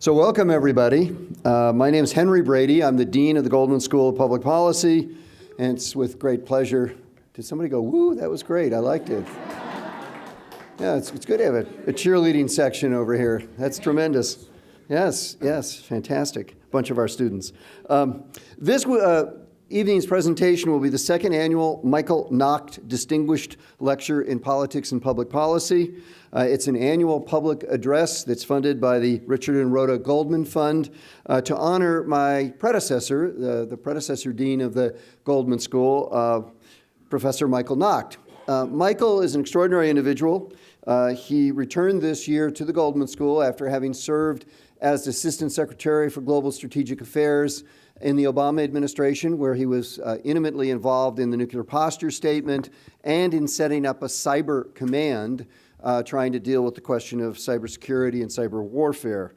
So welcome, everybody. My name is Henry Brady. I'm the Dean of the Goldman School of Public Policy, and it's with great pleasure. Did somebody go, woo, that was great, I liked it. Yeah, it's good to have a cheerleading section over here. That's tremendous. Yes, fantastic. Bunch of our students. This evening's presentation will be the second annual Michael Nacht Distinguished Lecture in Politics and Public Policy. It's an annual public address that's funded by the Richard and Rhoda Goldman Fund to honor my predecessor, the predecessor dean of the Goldman School, Professor Michael Nacht. Michael is an extraordinary individual. He returned this year to the Goldman School after having served as Assistant Secretary for Global Strategic Affairs in the Obama administration, where he was intimately involved in the nuclear posture statement and in setting up a cyber command trying to deal with the question of cybersecurity and cyber warfare.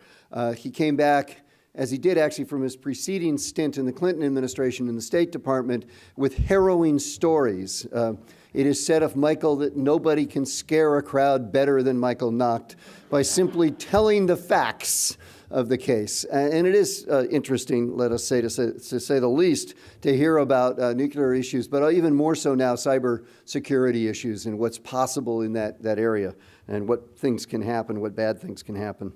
He came back, as he did actually from his preceding stint in the Clinton administration in the State Department, with harrowing stories. It is said of Michael that nobody can scare a crowd better than Michael Nacht by simply telling the facts of the case. And it is interesting, let us say, to say the least, to hear about nuclear issues, but even more so now cyber security issues and what's possible in that area and what things can happen, what bad things can happen.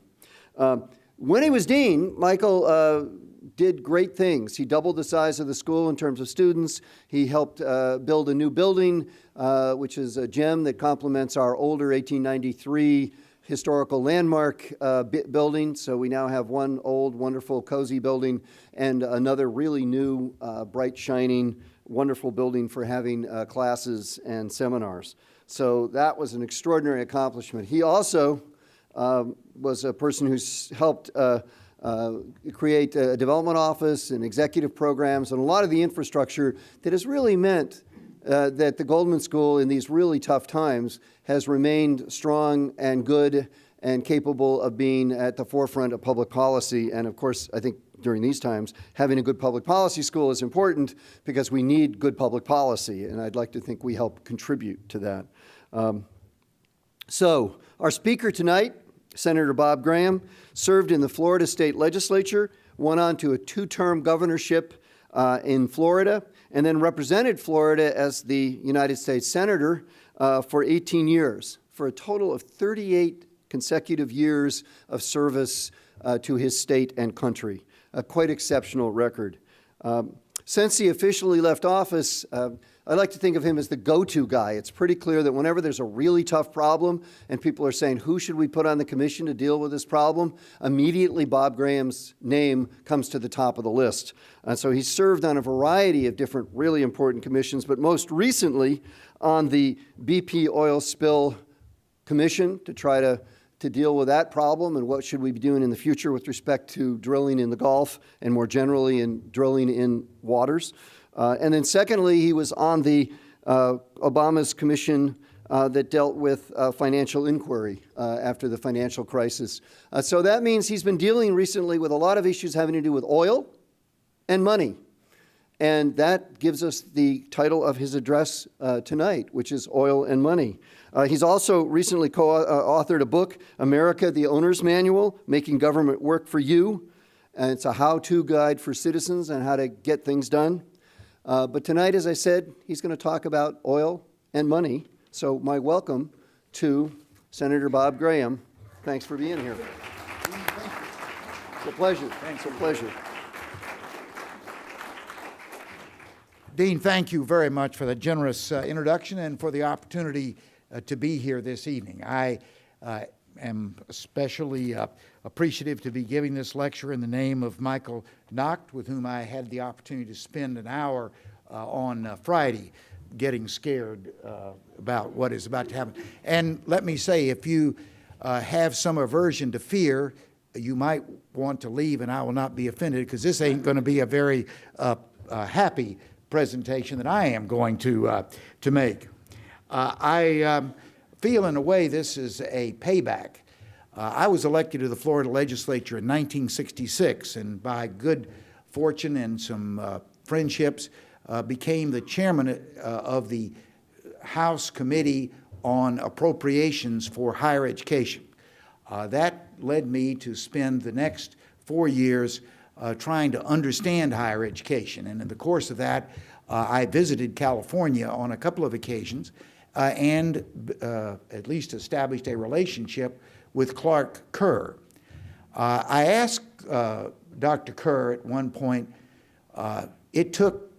When he was dean, Michael did great things. He doubled the size of the school in terms of students. He helped build a new building, which is a gem that complements our older 1893 historical landmark building. So we now have one old, wonderful, cozy building and another really new, bright, shining, wonderful building for having classes and seminars. So that was an extraordinary accomplishment. He also was a person who's helped create a development office and executive programs and a lot of the infrastructure that has really meant that the Goldman School in these really tough times has remained strong and good and capable of being at the forefront of public policy. And of course, I think during these times, having a good public policy school is important because we need good public policy. And I'd like to think we help contribute to that. So our speaker tonight, Senator Bob Graham, served in the Florida State Legislature, went on to a two-term governorship in Florida, and then represented Florida as the United States Senator for 18 years, for a total of 38 consecutive years of service to his state and country. A quite exceptional record. Since he officially left office, I like to think of him as the go-to guy. It's pretty clear that whenever there's a really tough problem and people are saying, who should we put on the commission to deal with this problem? Immediately Bob Graham's name comes to the top of the list. And so he's served on a variety of different really important commissions, but most recently on the BP oil spill commission to try to deal with that problem and what should we be doing in the future with respect to drilling in the Gulf and more generally in drilling in waters. And then secondly, he was on the Obama's commission that dealt with financial inquiry after the financial crisis. So that means he's been dealing recently with a lot of issues having to do with oil and money. And that gives us the title of his address tonight, which is Oil and Money. He's also recently co-authored a book, America, the Owner's Manual, Making Government Work for You. And it's a how-to guide for citizens on how to get things done. But tonight, as I said, he's going to talk about oil and money. So my welcome to Senator Bob Graham. Thanks for being here. It's a pleasure. Thanks. It's a pleasure. Dean, thank you very much for the generous introduction and for the opportunity to be here this evening. I am especially appreciative to be giving this lecture in the name of Michael Nacht, with whom I had the opportunity to spend an hour on Friday getting scared about what is about to happen. And let me say, if you have some aversion to fear, you might want to leave and I will not be offended, because this ain't going to be a very happy presentation that I am going to make. I feel in a way this is a payback. I was elected to the Florida legislature in 1966, and by good fortune and some friendships, became the chairman of the House Committee on Appropriations for Higher Education. That led me to spend the next 4 years trying to understand higher education. And in the course of that, I visited California on a couple of occasions and at least established a relationship with Clark Kerr. I asked Dr. Kerr at one point, it took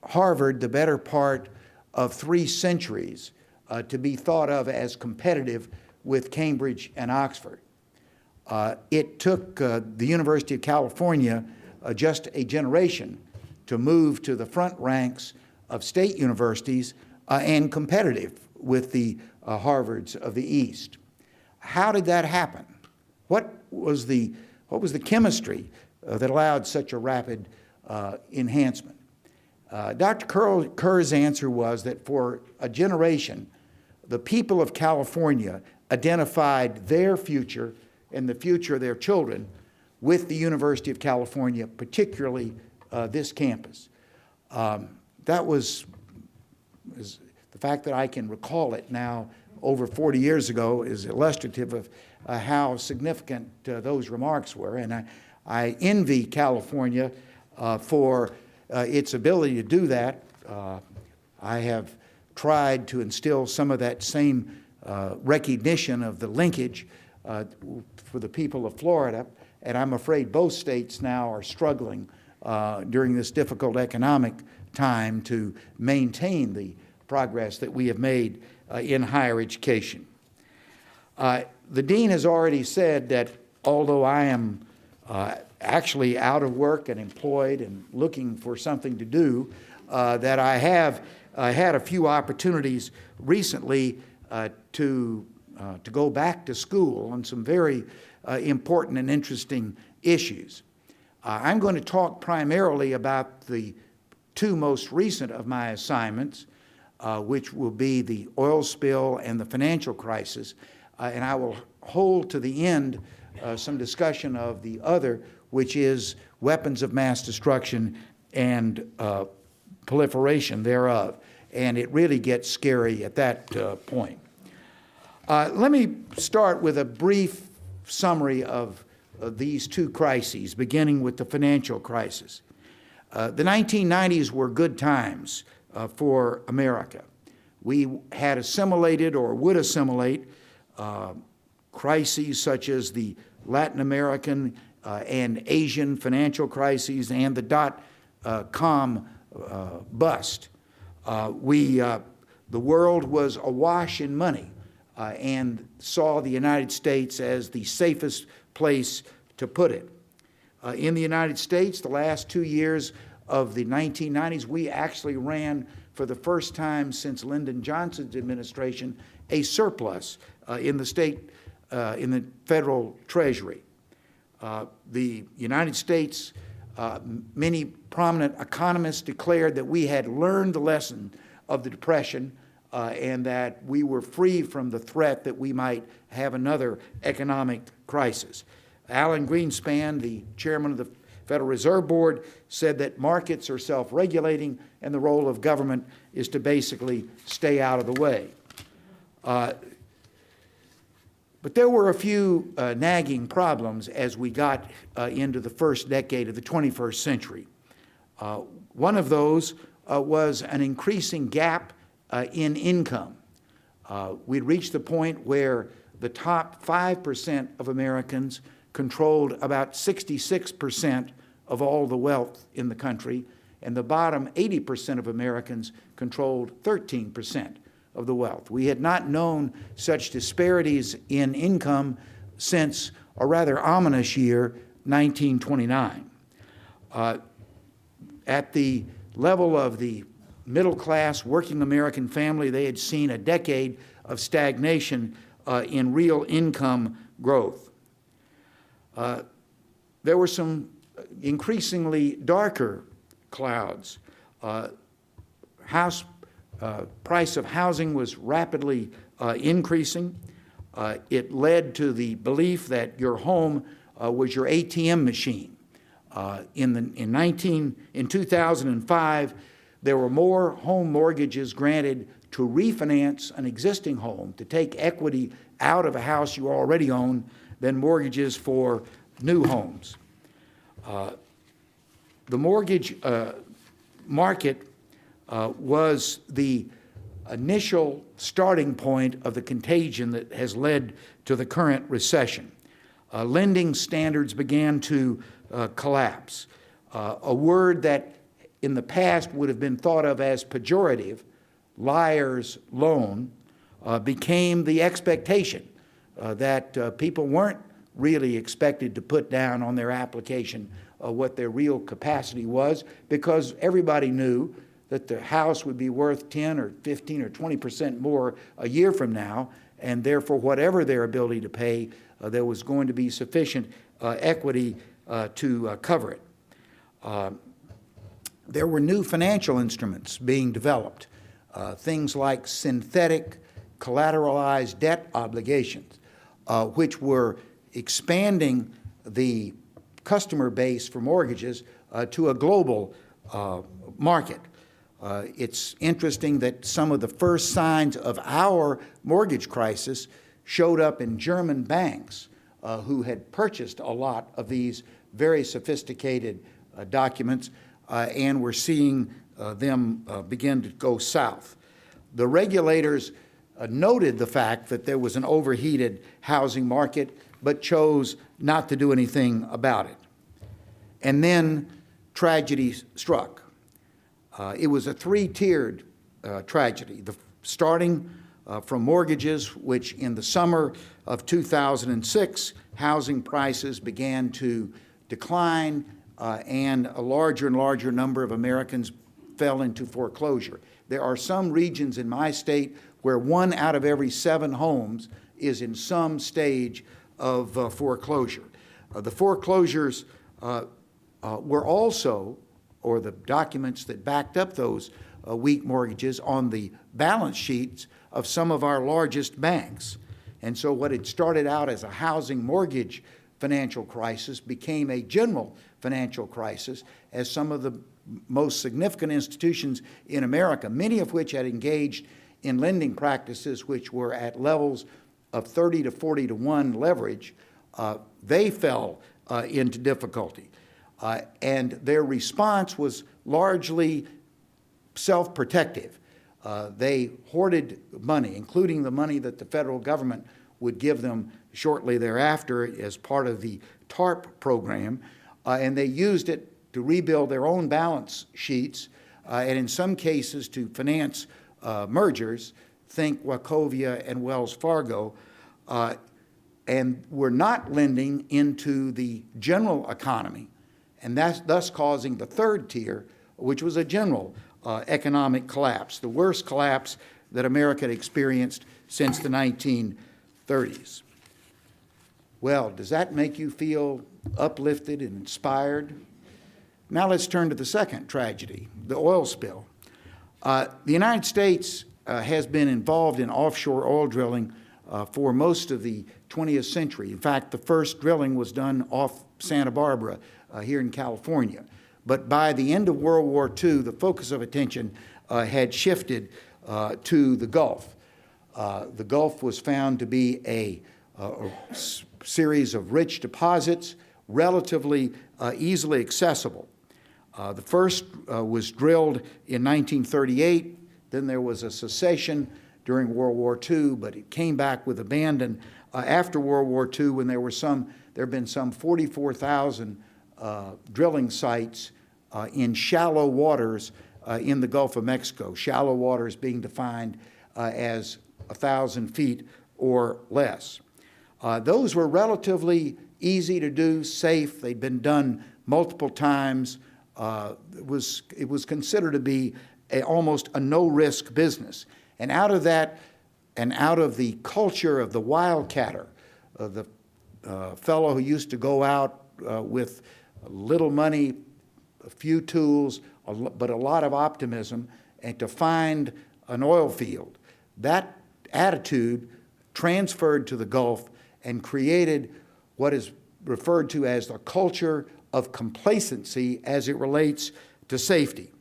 Harvard the better part of 3 centuries to be thought of as competitive with Cambridge and Oxford. It took the University of California just a generation to move to the front ranks of state universities and competitive with the Harvards of the East. How did that happen? What was the chemistry that allowed such a rapid enhancement? Dr. Kerr's answer was that for a generation, the people of California identified their future and the future of their children with the University of California, particularly this campus. That was the fact that I can recall it now over 40 years ago is illustrative of how significant those remarks were. And I envy California for its ability to do that. I have tried to instill some of that same recognition of the linkage for the people of Florida, and I'm afraid both states now are struggling during this difficult economic time to maintain the progress that we have made in higher education. The dean has already said that although I am actually out of work and employed and looking for something to do, that I have had a few opportunities recently to go back to school on some very important and interesting issues. I'm going to talk primarily about the 2 most recent of my assignments, which will be the oil spill and the financial crisis, and I will hold to the end some discussion of the other, which is weapons of mass destruction and proliferation thereof. And it really gets scary at that point. Let me start with a brief summary of these 2 crises, beginning with the financial crisis. The 1990s were good times for America. We had assimilated or would assimilate crises such as the Latin American and Asian financial crises and the dot-com bust. The world was awash in money and saw the United States as the safest place to put it. In the United States, the last 2 years of the 1990s, we actually ran, for the first time since Lyndon Johnson's administration, a surplus in the federal treasury. The United States, many prominent economists declared that we had learned the lesson of the Depression and that we were free from the threat that we might have another economic crisis. Alan Greenspan, the chairman of the Federal Reserve Board, said that markets are self-regulating and the role of government is to basically stay out of the way. But there were a few nagging problems as we got into the first decade of the 21st century. One of those was an increasing gap in income. We'd reached the point where the top 5% of Americans controlled about 66% of all the wealth in the country, and the bottom 80% of Americans controlled 13% of the wealth. We had not known such disparities in income since a rather ominous year, 1929. At the level of the middle-class working American family, they had seen a decade of stagnation in real income growth. There were some increasingly darker clouds. Price of housing was rapidly increasing. It led to the belief that your home was your ATM machine. In 2005, there were more home mortgages granted to refinance an existing home, to take equity out of a house you already own, than mortgages for new homes. The mortgage market was the initial starting point of the contagion that has led to the current recession. Lending standards began to collapse. A word that in the past would have been thought of as pejorative, liar's loan, became the expectation that people weren't really expected to put down on their application what their real capacity was, because everybody knew that the house would be worth 10 or 15 or 20% more a year from now, and therefore whatever their ability to pay, there was going to be sufficient equity to cover it. There were new financial instruments being developed, things like synthetic collateralized debt obligations, which were expanding the customer base for mortgages to a global market. It's interesting that some of the first signs of our mortgage crisis showed up in German banks who had purchased a lot of these very sophisticated documents, and we're seeing them begin to go south. The regulators noted the fact that there was an overheated housing market, but chose not to do anything about it. And then tragedy struck. It was a three-tiered tragedy, starting from mortgages, which in the summer of 2006, housing prices began to decline, and a larger and larger number of Americans fell into foreclosure. There are some regions in my state where 1 out of every 7 homes is in some stage of foreclosure. The foreclosures were also, or the documents that backed up those weak mortgages, on the balance sheets of some of our largest banks. And so what had started out as a housing mortgage financial crisis became a general financial crisis, as some of the most significant institutions in America, many of which had engaged in lending practices which were at levels of 30 to 40 to 1 leverage, they fell into difficulty. And their response was largely self-protective. They hoarded money, including the money that the federal government would give them shortly thereafter as part of the TARP program, and they used it to rebuild their own balance sheets, and in some cases to finance mergers, think Wachovia and Wells Fargo, and were not lending into the general economy, and that's thus causing the third tier, which was a general economic collapse, the worst collapse that America had experienced since the 1930s. Well, does that make you feel uplifted and inspired? Now let's turn to the second tragedy, the oil spill. The United States has been involved in offshore oil drilling for most of the 20th century. In fact, the first drilling was done off Santa Barbara here in California. But by the end of World War II, the focus of attention had shifted to the Gulf. The Gulf was found to be a series of rich deposits, relatively easily accessible. The first was drilled in 1938. Then there was a cessation during World War II, but it came back with abandon after World War II, when there have been some 44,000 drilling sites in shallow waters in the Gulf of Mexico. Shallow waters being defined as 1,000 feet or less. Those were relatively easy to do, safe. They'd been done multiple times. It was considered to be almost a no-risk business. And out of that, and out of the culture of the wildcatter, the fellow who used to go out with little money, a few tools, but a lot of optimism, and to find an oil field, that attitude transferred to the Gulf and created what is referred to as the culture of complacency as it relates to safety.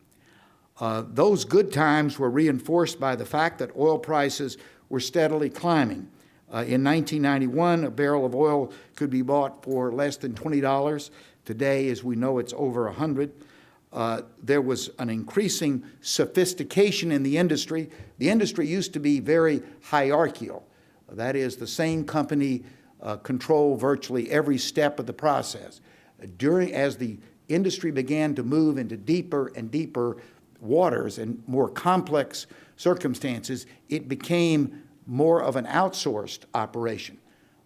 Those good times were reinforced by the fact that oil prices were steadily climbing In 1991, a barrel of oil could be bought for less than $20. Today, as we know, it's over $100. There was an increasing sophistication in the industry. The industry used to be very hierarchical. That is, the same company controlled virtually every step of the process. As the industry began to move into deeper and deeper waters and more complex circumstances, it became more of an outsourced operation.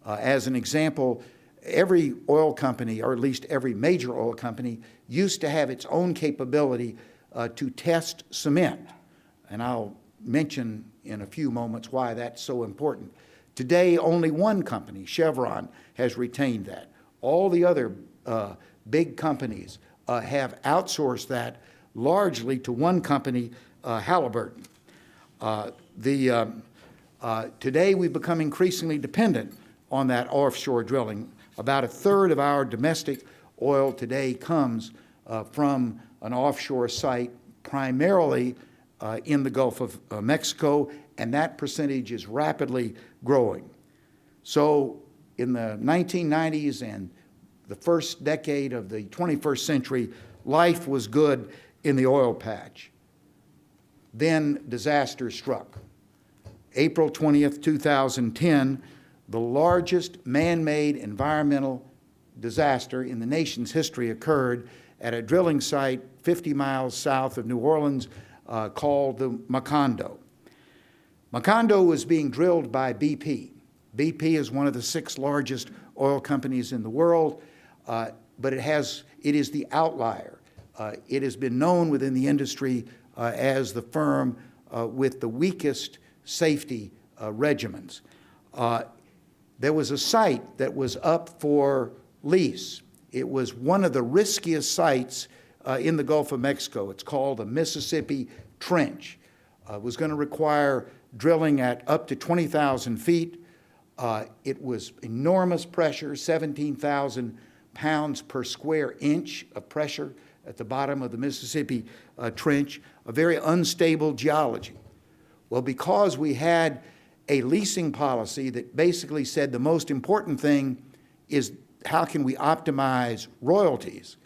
As an example, every oil company, or at least every major oil company, used to have its own capability to test cement. And I'll mention in a few moments why that's so important. Today, only one company, Chevron, has retained that. All the other big companies have outsourced that largely to one company, Halliburton. Today, we've become increasingly dependent on that offshore drilling. About a third of our domestic oil today comes from an offshore site, primarily in the Gulf of Mexico, and that percentage is rapidly growing. So in the 1990s and the first decade of the 21st century, life was good in the oil patch. Then disaster struck. April 20th, 2010, the largest man-made environmental disaster in the nation's history occurred at a drilling site 50 miles south of New Orleans called the Macondo. Macondo was being drilled by BP. BP is one of the 6 largest oil companies in the world, but it is the outlier. It has been known within the industry as the firm with the weakest safety regimens. There was a site that was up for lease. It was one of the riskiest sites in the Gulf of Mexico. It's called the Mississippi Trench. It was going to require drilling at up to 20,000 feet. It was enormous pressure, 17,000 pounds per square inch of pressure at the bottom of the Mississippi Trench, a very unstable geology. Well, because we had a leasing policy that basically said the most important thing is how can we optimize royalties?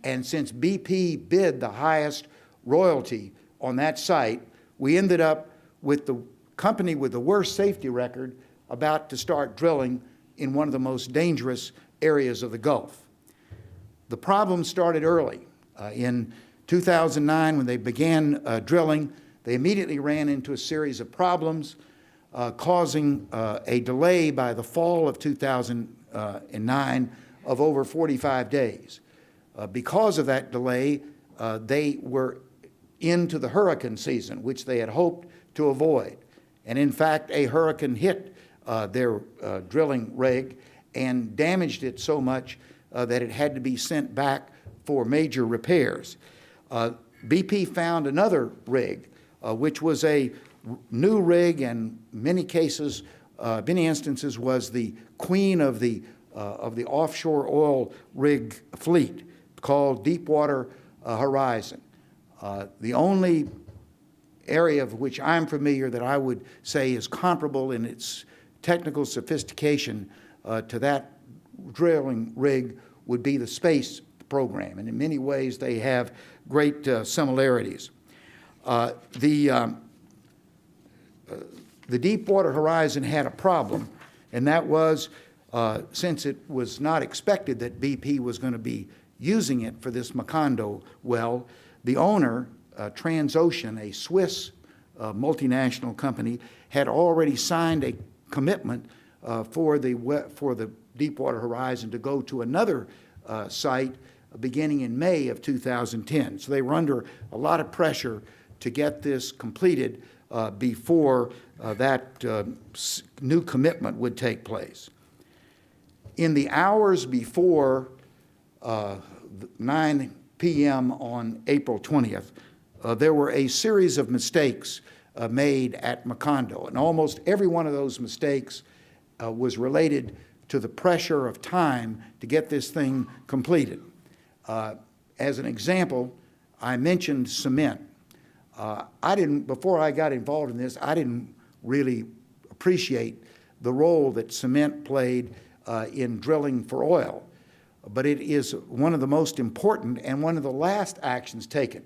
And since BP bid the highest royalty on that site, we ended up with the company with the worst safety record about to start drilling in one of the most dangerous areas of the Gulf. The problem started early. In 2009, when they began drilling, they immediately ran into a series of problems, causing a delay by the fall of 2009 of over 45 days. Because of that delay, they were into the hurricane season, which they had hoped to avoid. And in fact, a hurricane hit their drilling rig and damaged it so much that it had to be sent back for major repairs. BP found another rig, which was a new rig, and many instances was the queen of the offshore oil rig fleet, called Deepwater Horizon. The only area of which I'm familiar that I would say is comparable in its technical sophistication to that drilling rig would be the space program, and in many ways they have great similarities. The Deepwater Horizon had a problem, and that was since it was not expected that BP was going to be using it for this Macondo well, the owner, Transocean, a Swiss multinational company, had already signed a commitment for the Deepwater Horizon to go to another site beginning in May of 2010. So they were under a lot of pressure to get this completed before that new commitment would take place. In the hours before 9 p.m. on April 20th, there were a series of mistakes made at Macondo, and almost every one of those mistakes was related to the pressure of time to get this thing completed. As an example, I mentioned cement. Before I got involved in this, I didn't really appreciate the role that cement played in drilling for oil, but it is one of the most important and one of the last actions taken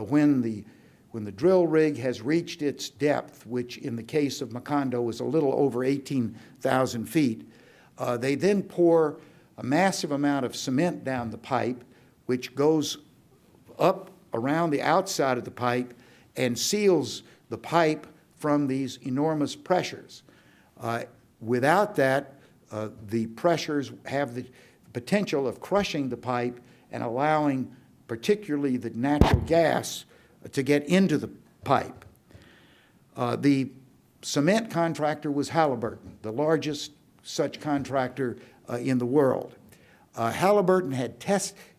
when the drill rig has reached its depth, which in the case of Macondo was a little over 18,000 feet. They then pour a massive amount of cement down the pipe, which goes up around the outside of the pipe and seals the pipe from these enormous pressures. Without that, the pressures have the potential of crushing the pipe and allowing particularly the natural gas to get into the pipe. The cement contractor was Halliburton, the largest such contractor in the world. Halliburton had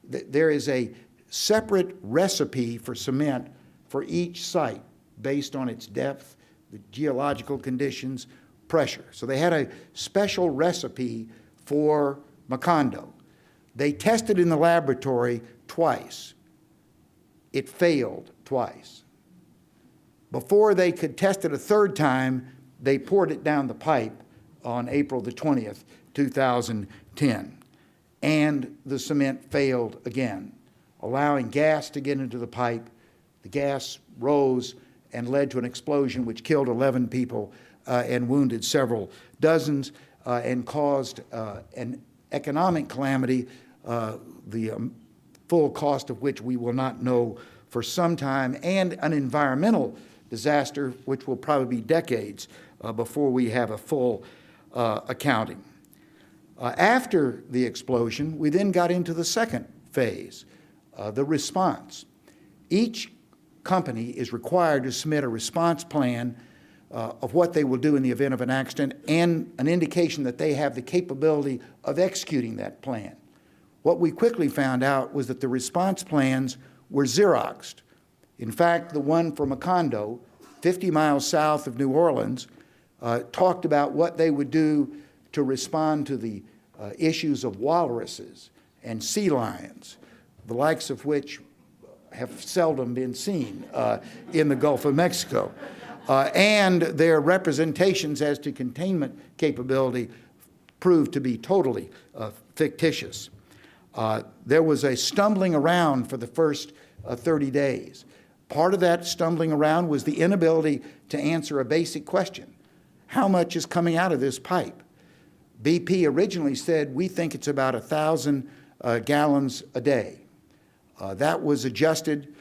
there is a separate recipe for cement for each site based on its depth, the geological conditions, pressure. So they had a special recipe for Macondo. They tested in the laboratory twice. It failed twice. Before they could test it a third time, they poured it down the pipe on April the 20th, 2010. And the cement failed again, allowing gas to get into the pipe. The gas rose and led to an explosion which killed 11 people and wounded several dozens and caused an economic calamity, the full cost of which we will not know for some time, and an environmental disaster which will probably be decades before we have a full accounting. After the explosion, we then got into the second phase, the response. Each company is required to submit a response plan of what they will do in the event of an accident and an indication that they have the capability of executing that plan. What we quickly found out was that the response plans were Xeroxed. In fact, the one for Macondo, 50 miles south of New Orleans, talked about what they would do to respond to the issues of walruses and sea lions, the likes of which have seldom been seen in the Gulf of Mexico. And their representations as to containment capability proved to be totally fictitious. There was a stumbling around for the first 30 days. Part of that stumbling around was the inability to answer a basic question. How much is coming out of this pipe? BP originally said, we think it's about 1,000 gallons a day. That was adjusted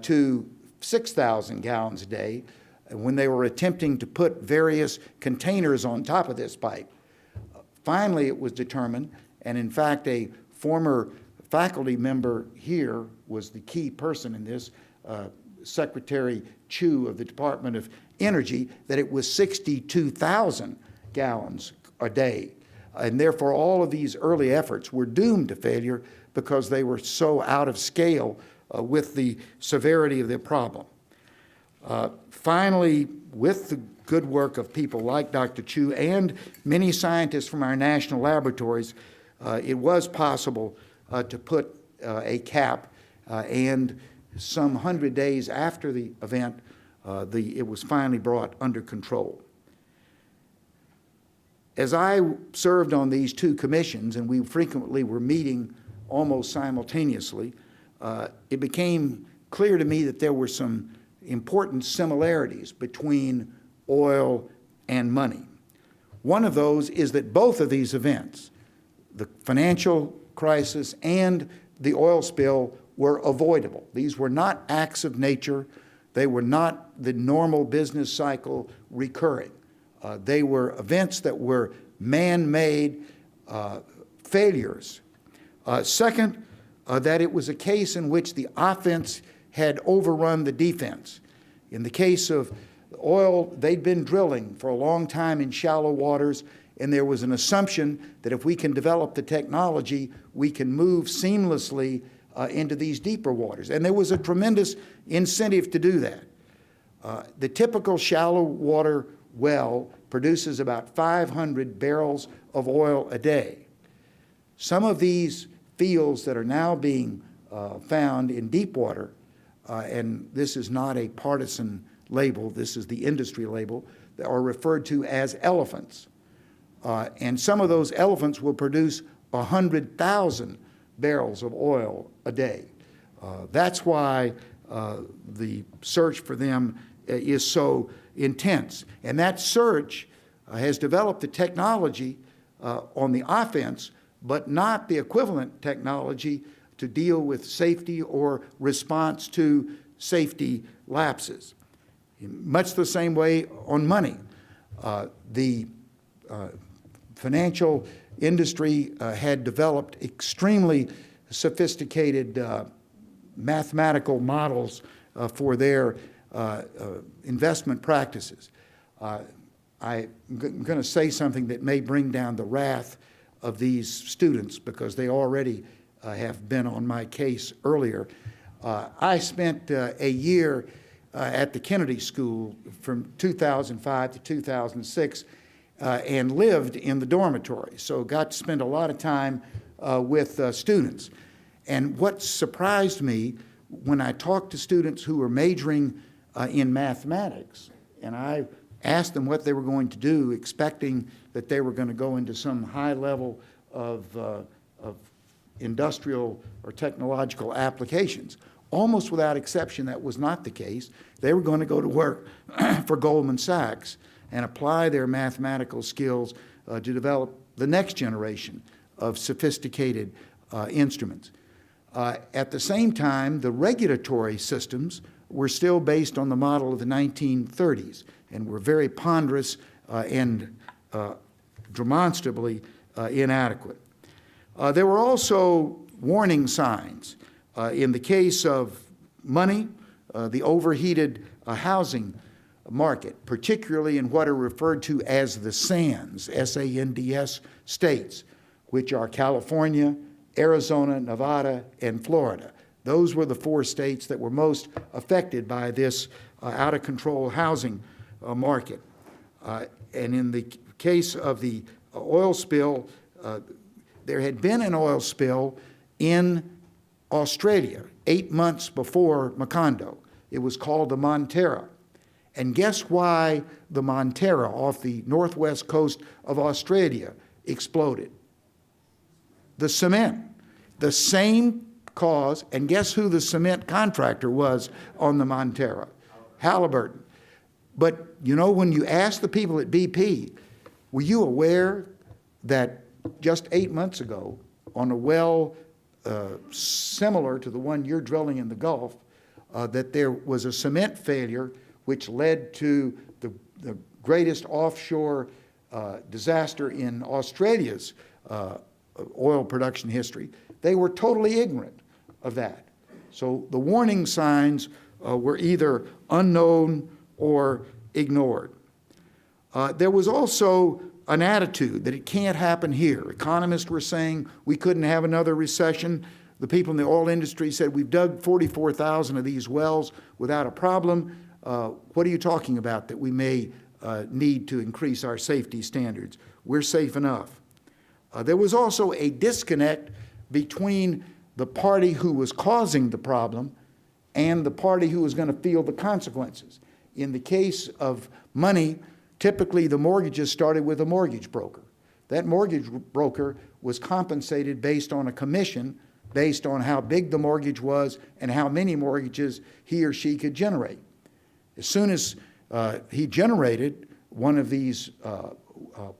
to 6,000 gallons a day when they were attempting to put various containers on top of this pipe. Finally, it was determined, and in fact, a former faculty member here was the key person in this, Secretary Chu of the Department of Energy, that it was 62,000 gallons a day. And therefore, all of these early efforts were doomed to failure because they were so out of scale with the severity of the problem. Finally, with the good work of people like Dr. Chu and many scientists from our national laboratories, it was possible to put a cap, and some 100 days after the event, it was finally brought under control. As I served on these two commissions, and we frequently were meeting almost simultaneously, it became clear to me that there were some important similarities between oil and money. One of those is that both of these events, the financial crisis and the oil spill, were avoidable. These were not acts of nature. They were not the normal business cycle recurring. They were events that were man-made failures. Second, that it was a case in which the offense had overrun the defense. In the case of oil, they'd been drilling for a long time in shallow waters, and there was an assumption that if we can develop the technology, we can move seamlessly into these deeper waters. And there was a tremendous incentive to do that. The typical shallow water well produces about 500 barrels of oil a day. Some of these fields that are now being found in Deepwater, and this is not a partisan label, this is the industry label, that are referred to as elephants. And some of those elephants will produce 100,000 barrels of oil a day. That's why the search for them is so intense. And that search has developed the technology on the offense, but not the equivalent technology to deal with safety or response to safety lapses. In much the same way on money. The financial industry had developed extremely sophisticated mathematical models for their investment practices. I'm going to say something that may bring down the wrath of these students because they already have been on my case earlier. I spent a year at the Kennedy School from 2005 to 2006 and lived in the dormitory, so got to spend a lot of time with students. And what surprised me when I talked to students who were majoring in mathematics, and I asked them what they were going to do, expecting that they were going to go into some high level of industrial or technological applications. Almost without exception, that was not the case. They were going to go to work for Goldman Sachs and apply their mathematical skills to develop the next generation of sophisticated instruments. At the same time, the regulatory systems were still based on the model of the 1930s and were very ponderous and demonstrably inadequate. There were also warning signs. In the case of money, the overheated housing market, particularly in what are referred to as the SANDS, S-A-N-D-S states, which are California, Arizona, Nevada, and Florida. Those were the 4 states that were most affected by this out-of-control housing market. And in the case of the oil spill, there had been an oil spill in Australia 8 months before Macondo. It was called the Montara. And guess why the Montara off the northwest coast of Australia exploded? The cement. The same cause, and guess who the cement contractor was on the Montara? Halliburton. But you know, when you ask the people at BP, were you aware that just 8 months ago, on a well similar to the one you're drilling in the Gulf, that there was a cement failure which led to the greatest offshore disaster in Australia's oil production history? They were totally ignorant of that. So the warning signs were either unknown or ignored. There was also an attitude that it can't happen here. Economists were saying we couldn't have another recession. The people in the oil industry said we've dug 44,000 of these wells without a problem. What are you talking about that we may need to increase our safety standards? We're safe enough. There was also a disconnect between the party who was causing the problem and the party who was going to feel the consequences. In the case of money, typically the mortgages started with a mortgage broker. That mortgage broker was compensated based on a commission, based on how big the mortgage was and how many mortgages he or she could generate. As soon as he generated one of these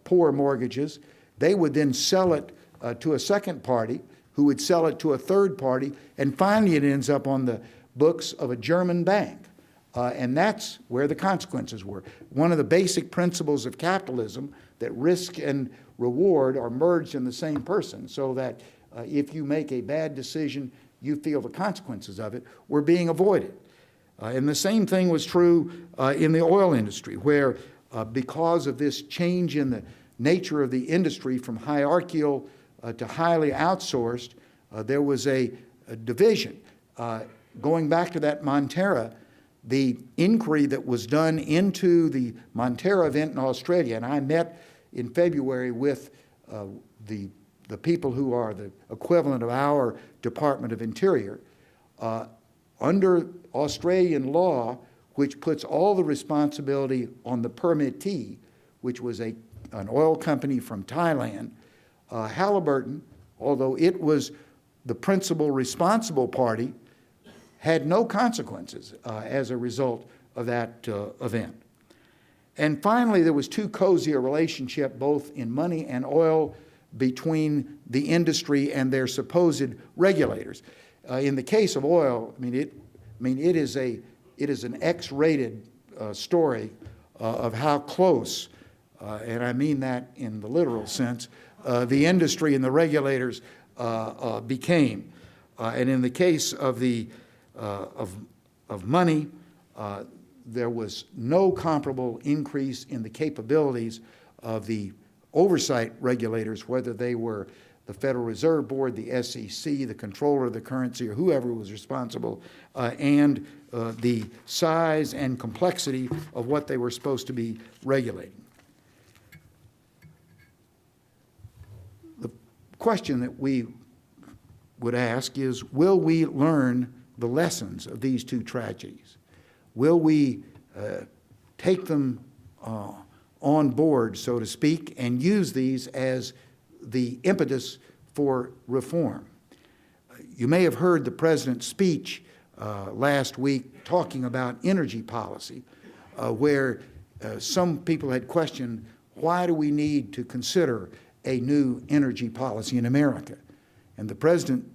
poor mortgages, they would then sell it to a second party who would sell it to a third party, and finally it ends up on the books of a German bank. And that's where the consequences were. One of the basic principles of capitalism, that risk and reward are merged in the same person, so that if you make a bad decision, you feel the consequences of it, were being avoided. And the same thing was true in the oil industry, where because of this change in the nature of the industry from hierarchical to highly outsourced, there was a division. Going back to that Montara, the inquiry that was done into the Montara event in Australia, and I met in February with the people who are the equivalent of our Department of Interior, under Australian law, which puts all the responsibility on the permittee, which was a an oil company from Thailand, Halliburton, although it was the principal responsible party, had no consequences as a result of that event. And finally, there was too cozy a relationship, both in money and oil, between the industry and their supposed regulators. In the case of oil, it is an X-rated story of how close, and I mean that in the literal sense, the industry and the regulators became. And in the case of money, there was no comparable increase in the capabilities of the oversight regulators, whether they were the Federal Reserve Board, the SEC, the controller of the currency, or whoever was responsible, and the size and complexity of what they were supposed to be regulating. The question that we would ask is, will we learn the lessons of these two tragedies? Will we take them on board, so to speak, and use these as the impetus for reform? You may have heard the President's speech last week talking about energy policy, where some people had questioned, why do we need to consider a new energy policy in America? And the President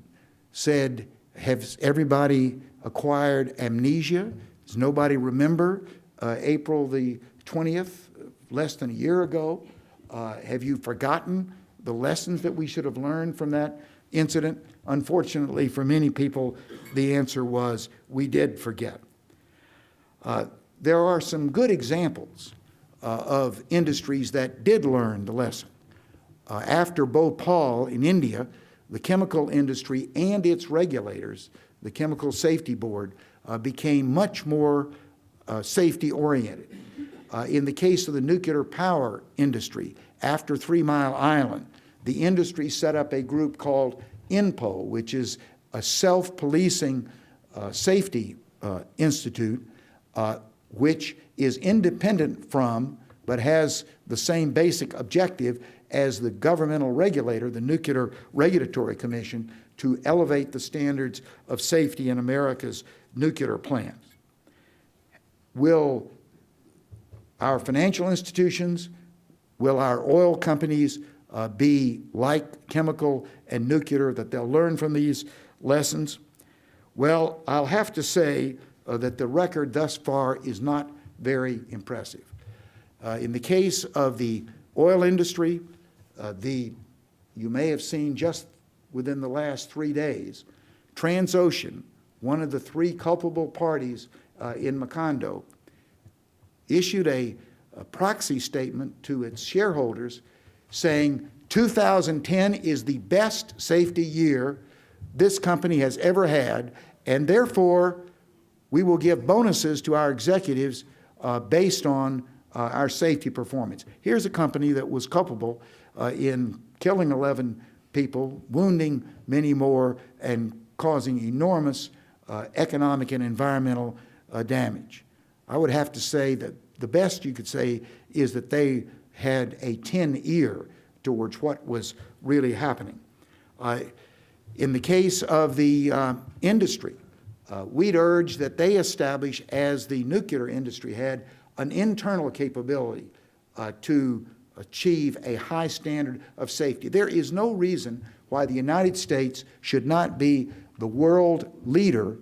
said, has everybody acquired amnesia? Does nobody remember April the 20th, less than a year ago? Have you forgotten the lessons that we should have learned from that incident? Unfortunately, for many people, the answer was, we did forget. There are some good examples of industries that did learn the lesson. After Bhopal in India, the chemical industry and its regulators, the Chemical Safety Board, became much more safety-oriented. In the case of the nuclear power industry, after 3 Mile Island, the industry set up a group called INPO, which is a self-policing safety institute, which is independent from, but has the same basic objective as the governmental regulator, the Nuclear Regulatory Commission, to elevate the standards of safety in America's nuclear plants. Will our financial institutions, will our oil companies be like chemical and nuclear, that they'll learn from these lessons? Well, I'll have to say that the record thus far is not very impressive. In the case of the oil industry, you may have seen just within the last 3 days, Transocean, one of the 3 culpable parties in Macondo, issued a proxy statement to its shareholders saying 2010 is the best safety year this company has ever had, and therefore we will give bonuses to our executives based on our safety performance. Here's a company that was culpable in killing 11 people, wounding many more, and causing enormous economic and environmental damage. I would have to say that the best you could say is that they had a 10 ear towards what was really happening. In the case of the industry, we'd urge that they establish, as the nuclear industry had, an internal capability to achieve a high standard of safety. There is no reason why the United States should not be the world leader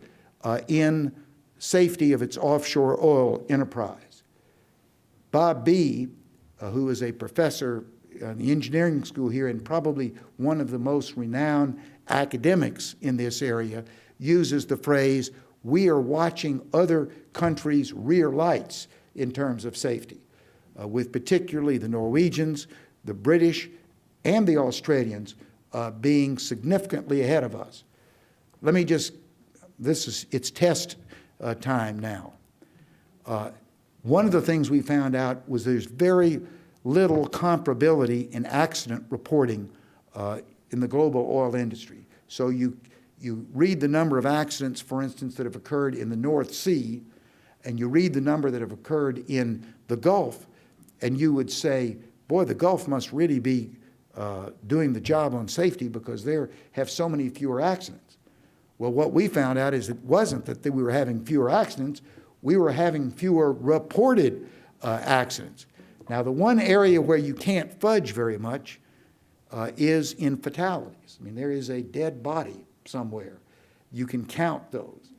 in safety of its offshore oil enterprise. Bob B., who is a professor in the engineering school here and probably one of the most renowned academics in this area, uses the phrase, we are watching other countries' rear lights in terms of safety, with particularly the Norwegians, the British, and the Australians being significantly ahead of us. Let me just, it's test time now. One of the things we found out was there's very little comparability in accident reporting in the global oil industry. So you read the number of accidents, for instance, that have occurred in the North Sea, and you read the number that have occurred in the Gulf, and you would say, boy, the Gulf must really be doing the job on safety because they have so many fewer accidents. Well, what we found out is it wasn't that we were having fewer accidents, we were having fewer reported accidents. Now, the one area where you can't fudge very much is in fatalities. I mean, there is a dead body somewhere. You can count those.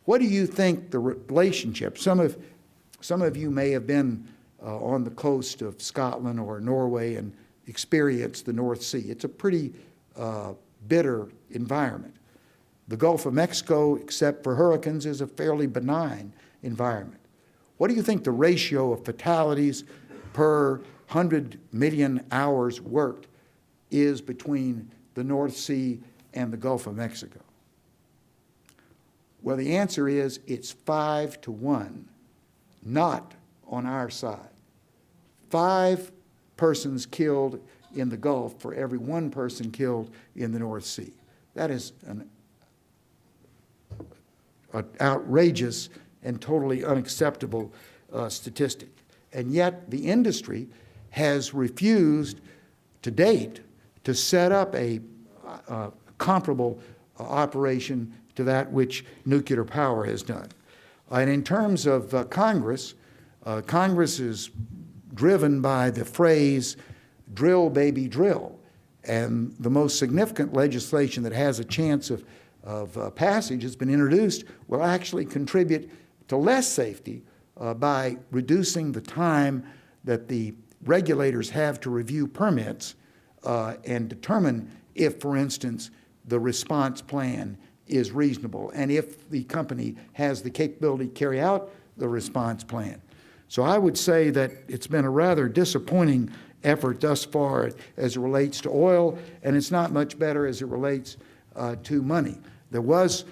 What do you think the relationship? Some of you may have been on the coast of Scotland or Norway and experienced the North Sea. It's a pretty bitter environment. The Gulf of Mexico, except for hurricanes, is a fairly benign environment. What do you think the ratio of fatalities per 100 million hours worked is between the North Sea and the Gulf of Mexico? Well, the answer is it's 5 to 1, not on our side. 5 persons killed in the Gulf for every 1 person killed in the North Sea. That is an outrageous and totally unacceptable statistic. And yet the industry has refused to date to set up a comparable operation to that which nuclear power has done. And in terms of Congress, Congress is driven by the phrase, drill, baby, drill. And the most significant legislation that has a chance of passage has been introduced will actually contribute to less safety by reducing the time that the regulators have to review permits and determine if, for instance, the response plan is reasonable and if the company has the capability to carry out the response plan. So I would say that it's been a rather disappointing effort thus far as it relates to oil, and it's not much better as it relates to money. There was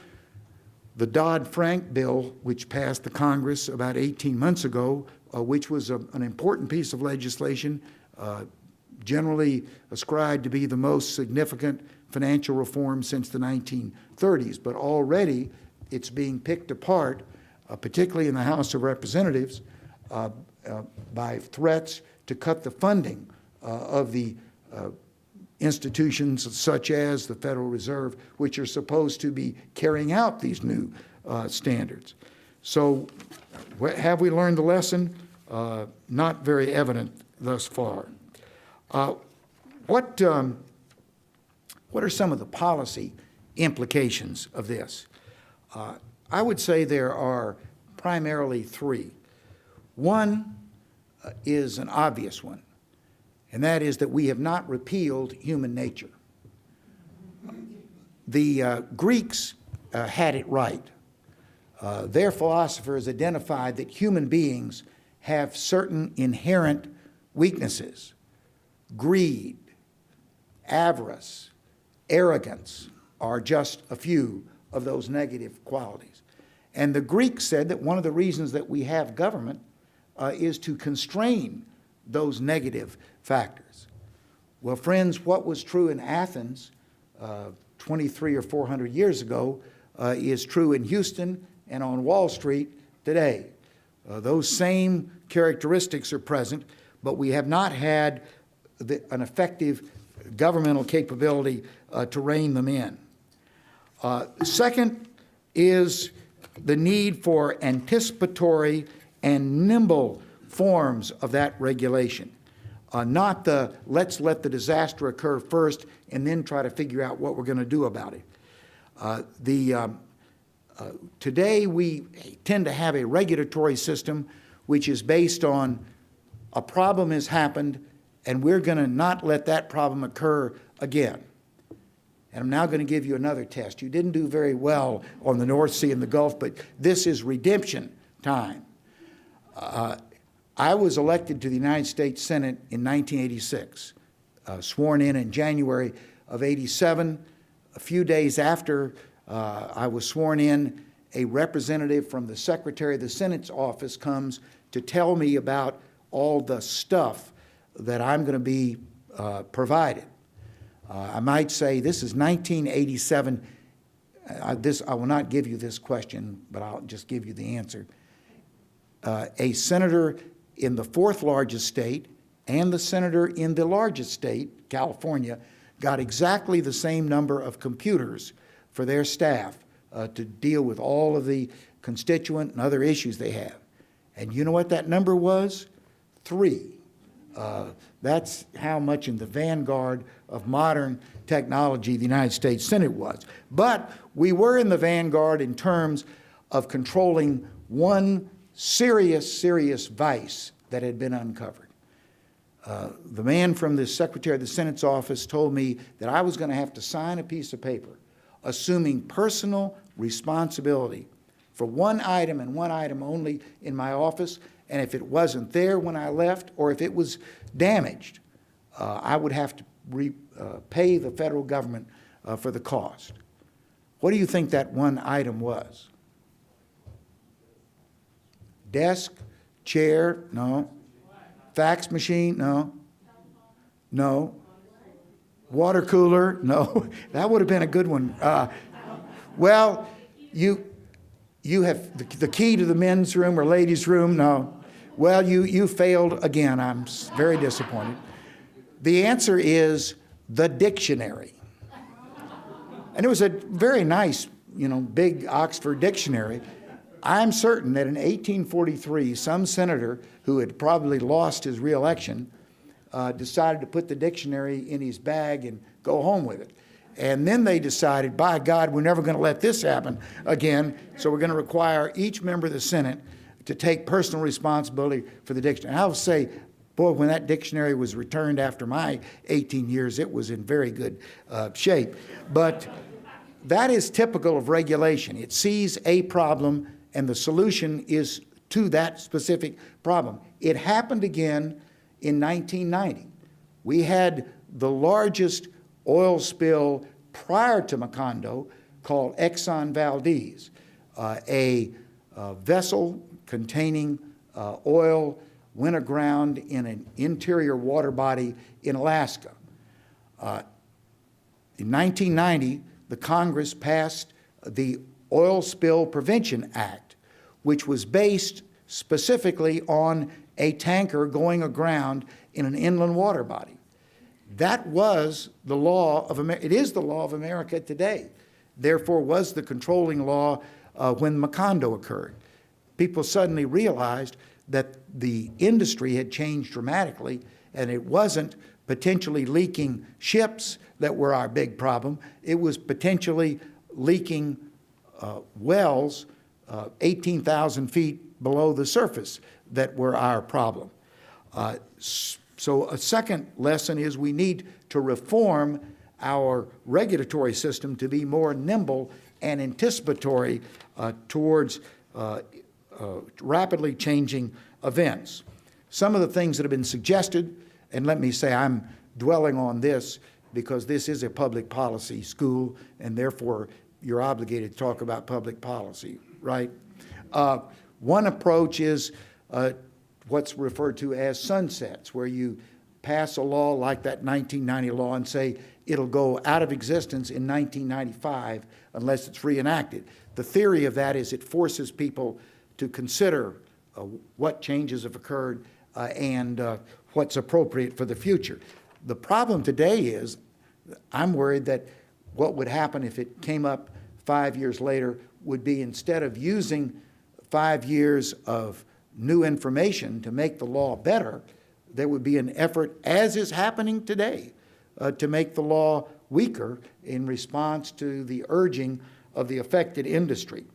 the Dodd-Frank bill, which passed the Congress about 18 months ago, which was an important piece of legislation, generally ascribed to be the most significant financial reform since the 1930s. But already it's being picked apart, particularly in the House of Representatives, by threats to cut the funding of the institutions such as the Federal Reserve, which are supposed to be carrying out these new standards. So have we learned the lesson? Not very evident thus far. What are some of the policy implications of this? I would say there are primarily 3. One is an obvious one, and that is that we have not repealed human nature. The Greeks had it right. Their philosophers identified that human beings have certain inherent weaknesses: greed, avarice, arrogance are just a few of those negative qualities. And the Greeks said that one of the reasons that we have government is to constrain those negative factors. Well, friends, what was true in Athens 23 or 400 years ago is true in Houston and on Wall Street today. Those same characteristics are present, but we have not had an effective governmental capability to rein them in. Second is the need for anticipatory and nimble forms of that regulation, not the let's let the disaster occur first and then try to figure out what we're going to do about it. Today we tend to have a regulatory system which is based on a problem has happened and we're going to not let that problem occur again. And I'm now going to give you another test. You didn't do very well on the North Sea and the Gulf, but this is redemption time. I was elected to the United States Senate in 1986, sworn in January of '87. A few days after I was sworn in, a representative from the Secretary of the Senate's office comes to tell me about all the stuff that I'm going to be provided. I might say this is 1987. I will not give you this question, but I'll just give you the answer. A senator in the 4th largest state and the senator in the largest state, California, got exactly the same number of computers for their staff to deal with all of the constituent and other issues they have. And you know what that number was? 3. That's how much in the vanguard of modern technology the United States Senate was. But we were in the vanguard in terms of controlling one serious vice that had been uncovered. The man from the Secretary of the Senate's office told me that I was going to have to sign a piece of paper assuming personal responsibility for one item and one item only in my office, and if it wasn't there when I left or if it was damaged, I would have to pay the federal government for the cost. What do you think that one item was? Desk, chair, no. Fax machine, no. No. Water cooler, no. That would have been a good one. Well, you have the key to the men's room or ladies' room, no. Well, you failed again. I'm very disappointed. The answer is the dictionary. And it was a very nice, big Oxford dictionary. I'm certain that in 1843, some senator who had probably lost his reelection decided to put the dictionary in his bag and go home with it. And then they decided, by God, we're never going to let this happen again, so we're going to require each member of the Senate to take personal responsibility for the dictionary. And I will say, boy, when that dictionary was returned after my 18 years, it was in very good shape. But that is typical of regulation. It sees a problem, and the solution is to that specific problem. It happened again in 1990. We had the largest oil spill prior to Macondo called Exxon Valdez, a vessel containing oil went aground in an interior water body in Alaska. In 1990, the Congress passed the Oil Spill Prevention Act, which was based specifically on a tanker going aground in an inland water body. That was the law of America. It is the law of America today. Therefore, was the controlling law when Macondo occurred. People suddenly realized that the industry had changed dramatically, and it wasn't potentially leaking ships that were our big problem. It was potentially leaking wells 18,000 feet below the surface that were our problem. So a second lesson is we need to reform our regulatory system to be more nimble and anticipatory towards rapidly changing events. Some of the things that have been suggested, and let me say I'm dwelling on this because this is a public policy school, and therefore you're obligated to talk about public policy, right? One approach is what's referred to as sunsets, where you pass a law like that 1990 law and say it'll go out of existence in 1995 unless it's reenacted. The theory of that is it forces people to consider what changes have occurred and what's appropriate for the future. The problem today is I'm worried that what would happen if it came up 5 years later would be, instead of using 5 years of new information to make the law better, there would be an effort, as is happening today, to make the law weaker in response to the urging of the affected industry.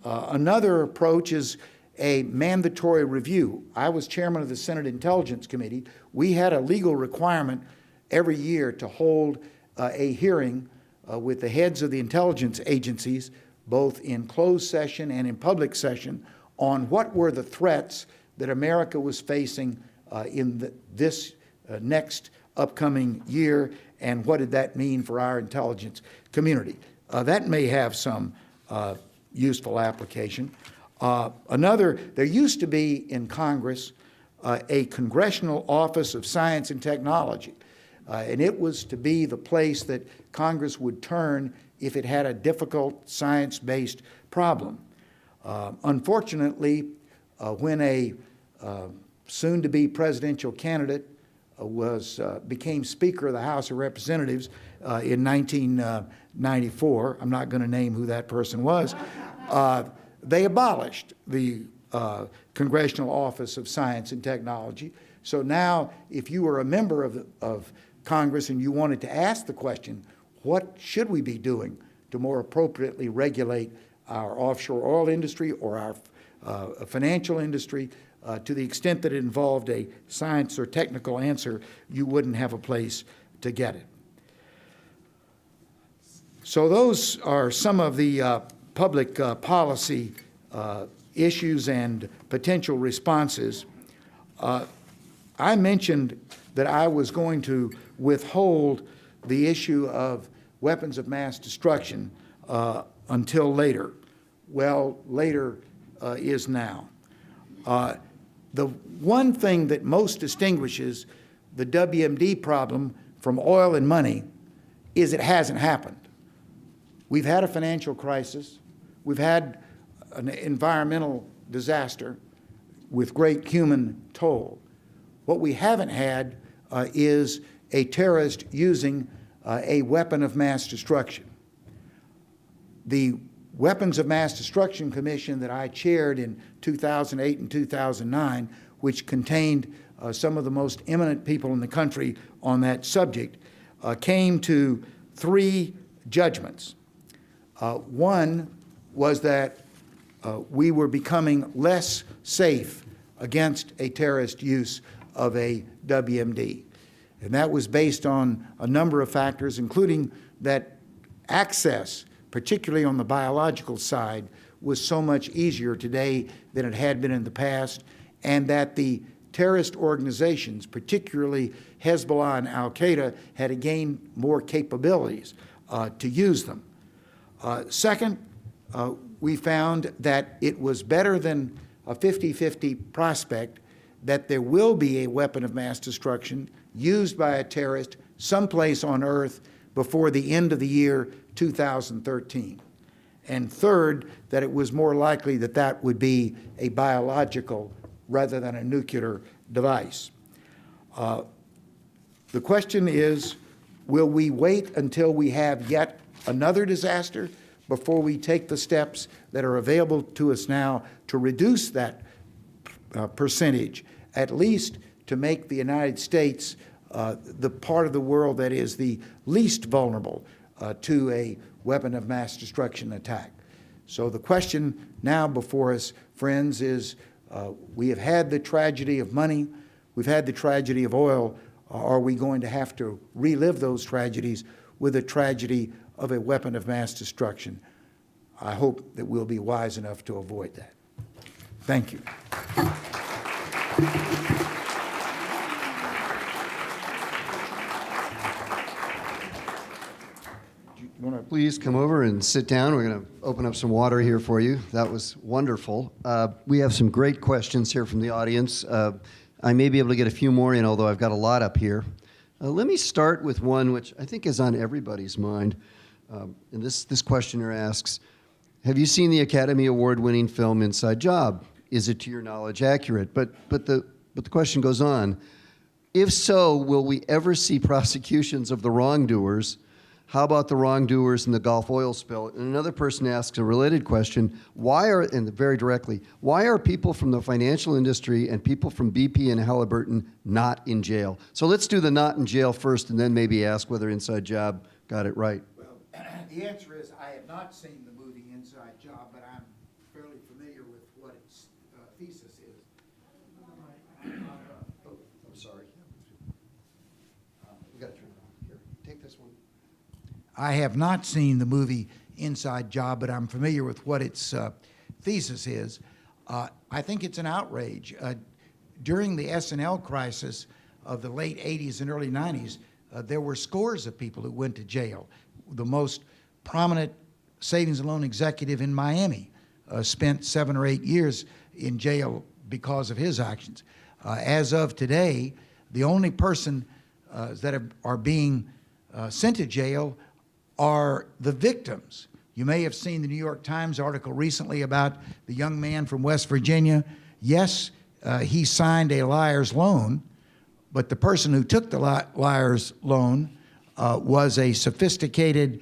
Another approach is a mandatory review. I was chairman of the Senate Intelligence Committee. We had a legal requirement every year to hold a hearing with the heads of the intelligence agencies, both in closed session and in public session, on what were the threats that America was facing in this next upcoming year, and what did that mean for our intelligence community. That may have some useful application. There used to be in Congress a Congressional Office of Science and Technology, and it was to be the place that Congress would turn if it had a difficult science-based problem. Unfortunately, when a soon-to-be presidential candidate became Speaker of the House of Representatives in 1994. I'm not going to name who that person was. They abolished the Congressional Office of Science and Technology. So now, if you were a member of Congress and you wanted to ask the question, what should we be doing to more appropriately regulate our offshore oil industry or our financial industry, to the extent that it involved a science or technical answer, you wouldn't have a place to get it. So those are some of the public policy issues and potential responses. I mentioned that I was going to withhold the issue of weapons of mass destruction until later. Well, later is now. The one thing that most distinguishes the WMD problem from oil and money is it hasn't happened. We've had a financial crisis. We've had an environmental disaster with great human toll. What we haven't had is a terrorist using a weapon of mass destruction. The Weapons of Mass Destruction Commission that I chaired in 2008 and 2009, which contained some of the most eminent people in the country on that subject, came to 3 judgments. One was that we were becoming less safe against a terrorist use of a WMD. And that was based on a number of factors, including that access, particularly on the biological side, was so much easier today than it had been in the past, and that the terrorist organizations, particularly Hezbollah and Al-Qaeda, had gained more capabilities to use them. Second, we found that it was better than a 50-50 prospect that there will be a weapon of mass destruction used by a terrorist someplace on Earth before the end of the year 2013. And third, that it was more likely that that would be a biological rather than a nuclear device. The question is, will we wait until we have yet another disaster before we take the steps that are available to us now to reduce that percentage, at least to make the United States the part of the world that is the least vulnerable to a weapon of mass destruction attack? So the question now before us, friends, is we have had the tragedy of money, we've had the tragedy of oil. Are we going to have to relive those tragedies with a tragedy of a weapon of mass destruction? I hope that we'll be wise enough to avoid that. Thank you. Please come over and sit down. We're going to open up some water here for you. That was wonderful. We have some great questions here from the audience. I may be able to get a few more in, although I've got a lot up here. Let me start with one which I think is on everybody's mind. And this questioner asks, have you seen the Academy Award-winning film Inside Job? Is it, to your knowledge, accurate? But the question goes on. If so, will we ever see prosecutions of the wrongdoers? How about the wrongdoers in the Gulf oil spill? And another person asks a related question, and very directly, why are people from the financial industry and people from BP and Halliburton not in jail? So let's do the not in jail first and then maybe ask whether Inside Job got it right. Well, the answer is I have not seen the movie Inside Job, but I'm fairly familiar with what its thesis is. I'm sorry. We got to turn it on. Here, take this one. I have not seen the movie Inside Job, but I'm familiar with what its thesis is. I think it's an outrage. During the S&L crisis of the late 80s and early 90s, there were scores of people who went to jail. The most prominent savings and loan executive in Miami spent 7 or 8 years in jail because of his actions. As of today, the only person that are being sent to jail are the victims. You may have seen the New York Times article recently about the young man from West Virginia. Yes, he signed a liar's loan, But the person who took the liar's loan was a sophisticated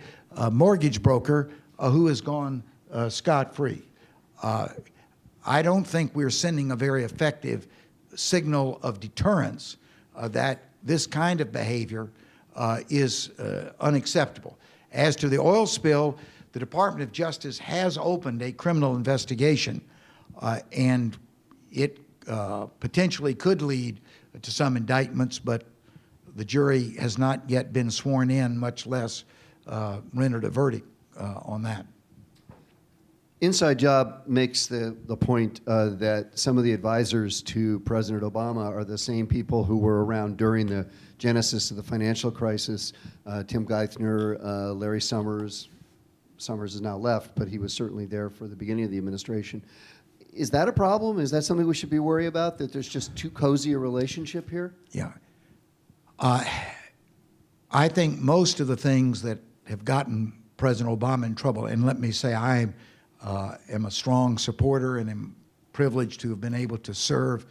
mortgage broker who has gone scot-free. I don't think we're sending a very effective signal of deterrence that this kind of behavior is unacceptable. As to the oil spill, the Department of Justice has opened a criminal investigation, and it potentially could lead to some indictments, but the jury has not yet been sworn in, much less rendered a verdict on that. Inside Job makes the point that some of the advisors to President Obama are the same people who were around during the genesis of the financial crisis. Tim Geithner, Larry Summers. Summers has now left, but he was certainly there for the beginning of the administration. Is that a problem? Is that something we should be worried about, that there's just too cozy a relationship here? Yeah. I think most of the things that have gotten President Obama in trouble, and let me say I am a strong supporter and am privileged to have been able to serve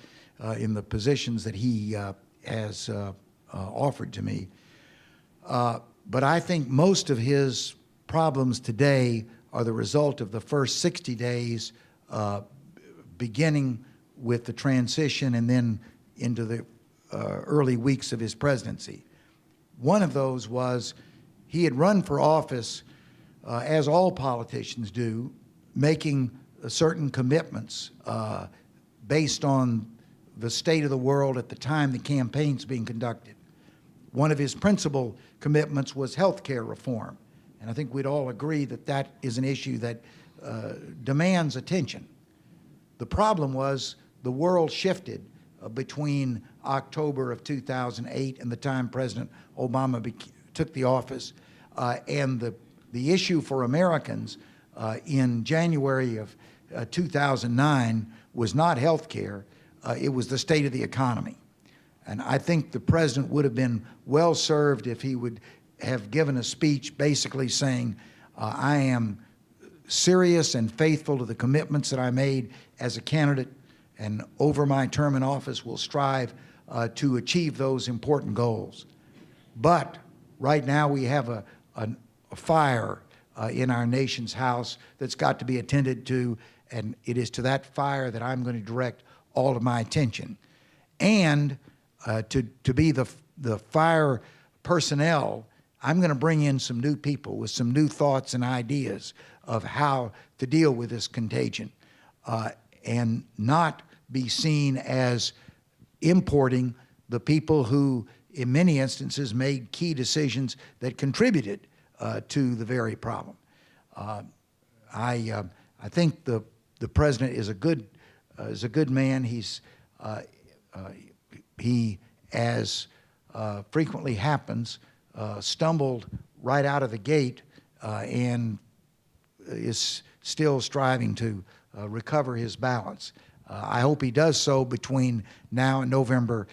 in the positions that he has offered to me. But I think most of his problems today are the result of the first 60 days, beginning with the transition and then into the early weeks of his presidency. One of those was he had run for office, as all politicians do, making certain commitments based on the state of the world at the time the campaign's being conducted. One of his principal commitments was health care reform. And I think we'd all agree that that is an issue that demands attention. The problem was the world shifted between October of 2008 and the time President Obama took the office. And the issue for Americans in January of 2009 was not health care, it was the state of the economy. And I think the president would have been well served if he would have given a speech basically saying, I am serious and faithful to the commitments that I made as a candidate, and over my term in office will strive to achieve those important goals. But right now we have a fire in our nation's house that's got to be attended to, and it is to that fire that I'm going to direct all of my attention. And to be the fire personnel, I'm going to bring in some new people with some new thoughts and ideas of how to deal with this contagion, and not be seen as importing the people who, in many instances, made key decisions that contributed to the very problem. I think the president is a good man. He, as frequently happens, stumbled right out of the gate and is still striving to recover his balance. I hope he does so between now and November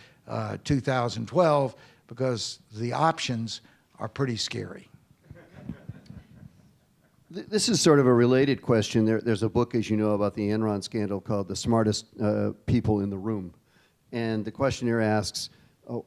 2012, because the options are pretty scary. This is sort of a related question. There's a book, as you know, about the Enron scandal called The Smartest People in the Room. And the questionnaire asks,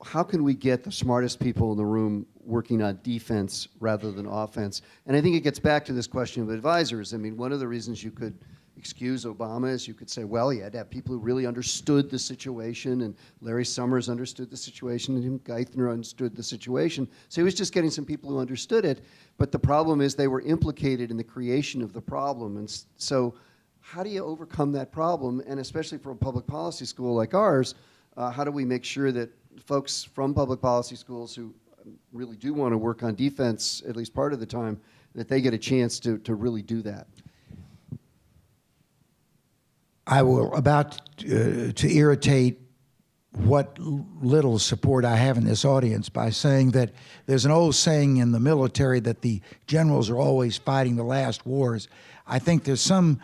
how can we get the smartest people in the room working on defense rather than offense? And I think it gets back to this question of advisors. I mean, one of the reasons you could excuse Obama is you could say, well, he had to have people who really understood the situation, and Larry Summers understood the situation, and Tim Geithner understood the situation. So he was just getting some people who understood it, but the problem is they were implicated in the creation of the problem. And so how do you overcome that problem? And especially for a public policy school like ours, how do we make sure that folks from public policy schools who really do want to work on defense, at least part of the time, that they get a chance to really do that? I will about to irritate what little support I have in this audience by saying that there's an old saying in the military that the generals are always fighting the last wars. I think there's some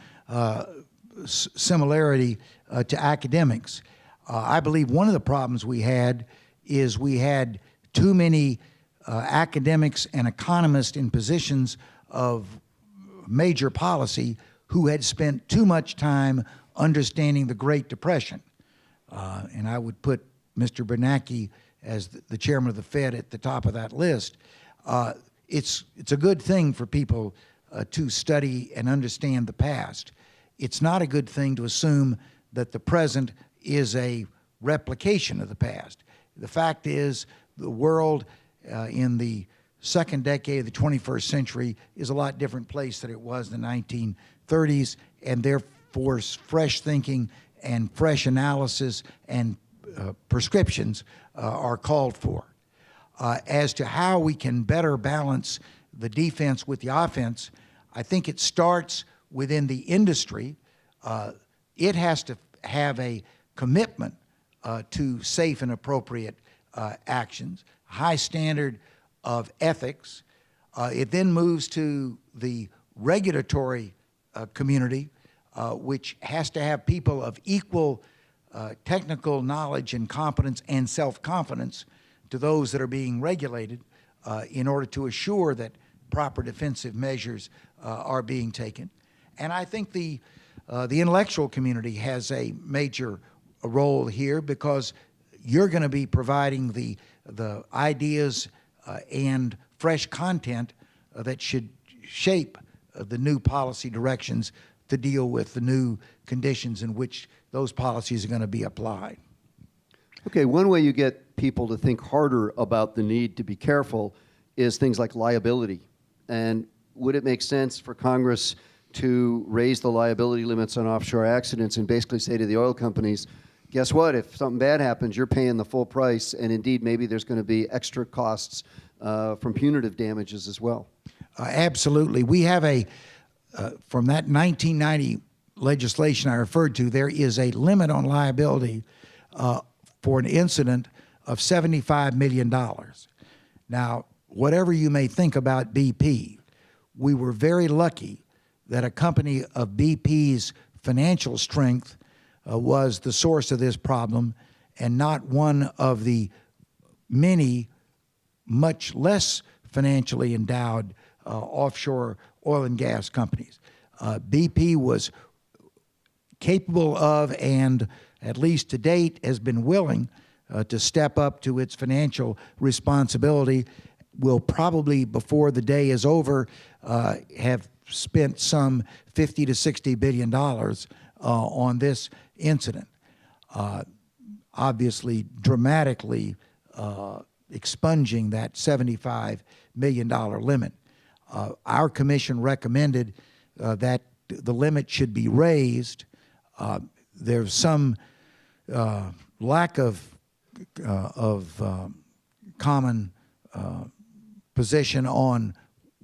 similarity to academics. I believe one of the problems we had is we had too many academics and economists in positions of major policy who had spent too much time understanding the Great Depression. And I would put Mr. Bernanke as the chairman of the Fed at the top of that list, it's a good thing for people to study and understand the past. It's not a good thing to assume that the present is a replication of the past. The fact is, the world in the second decade of the 21st century is a lot different place than it was in the 1930s, and therefore fresh thinking and fresh analysis and prescriptions are called for. As to how we can better balance the defense with the offense, I think it starts within the industry. It has to have a commitment to safe and appropriate actions, high standard of ethics. It then moves to the regulatory community, which has to have people of equal technical knowledge and competence and self-confidence to those that are being regulated in order to assure that proper defensive measures are being taken. And I think the intellectual community has a major role here, because you're going to be providing the ideas and fresh content that should shape the new policy directions to deal with the new conditions in which those policies are going to be applied. Okay, one way you get people to think harder about the need to be careful is things like liability. And would it make sense for Congress to raise the liability limits on offshore accidents and basically say to the oil companies, guess what, if something bad happens, you're paying the full price, and indeed maybe there's going to be extra costs from punitive damages as well? Absolutely. We have from that 1990 legislation I referred to, there is a limit on liability for an incident of $75 million. Now, whatever you may think about BP, we were very lucky that a company of BP's financial strength was the source of this problem, and not one of the many much less financially endowed offshore oil and gas companies. BP was capable of, and at least to date has been willing to step up to its financial responsibility. Will probably, before the day is over, have spent some $50 to $60 billion on this incident, obviously dramatically expunging that $75 million limit. Our commission recommended that the limit should be raised. There's some lack of common position on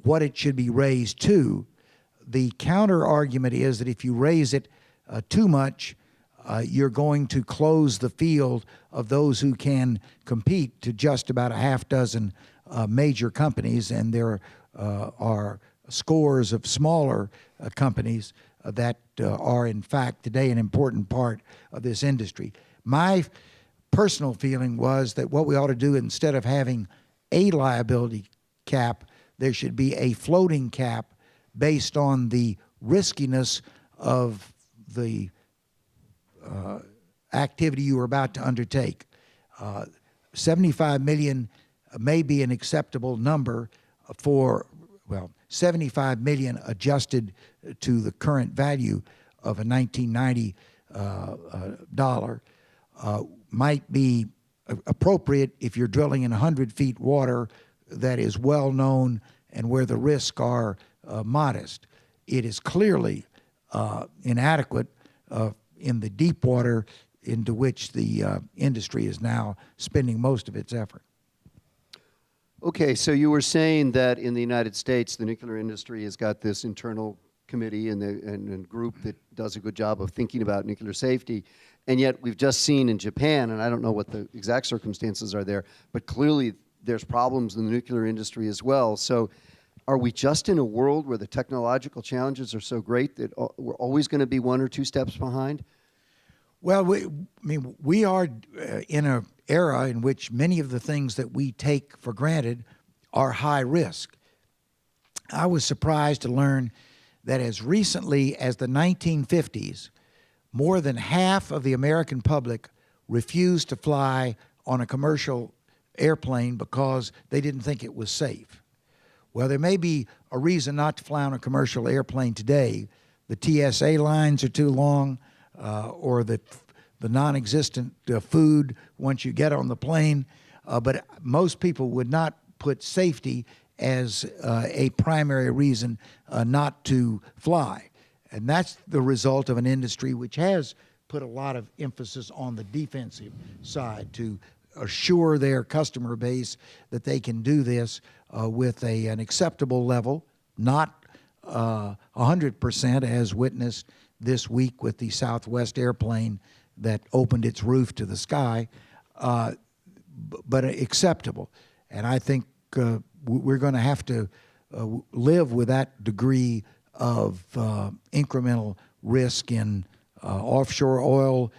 what it should be raised to. The counter argument is that if you raise it too much, you're going to close the field of those who can compete to just about a half dozen major companies, and there are scores of smaller companies that are in fact today an important part of this industry. My personal feeling was that what we ought to do, instead of having a liability cap, there should be a floating cap based on the riskiness of the activity you are about to undertake. 75 million may be an acceptable number for, well, 75 million adjusted to the current value of a 1990 dollar might be appropriate if you're drilling in 100 feet water that is well known and where the risks are modest. It is clearly inadequate in the deep water into which the industry is now spending most of its effort. Okay, so you were saying that in the United States, the nuclear industry has got this internal committee and group that does a good job of thinking about nuclear safety, and yet we've just seen in Japan, and I don't know what the exact circumstances are there, but clearly there's problems in the nuclear industry as well. So are we just in a world where the technological challenges are so great that we're always going to be one or two steps behind? Well, we are in an era in which many of the things that we take for granted are high risk. I was surprised to learn that as recently as the 1950s, more than half of the American public refused to fly on a commercial airplane because they didn't think it was safe. Well, there may be a reason not to fly on a commercial airplane today. The TSA lines are too long, or the non-existent food once you get on the plane. But most people would not put safety as a primary reason not to fly. And that's the result of an industry which has put a lot of emphasis on the defensive side to assure their customer base that they can do this with an acceptable level, not 100% as witnessed this week with the Southwest airplane that opened its roof to the sky, but acceptable. And I think we're going to have to live with that degree of incremental risk in offshore oil,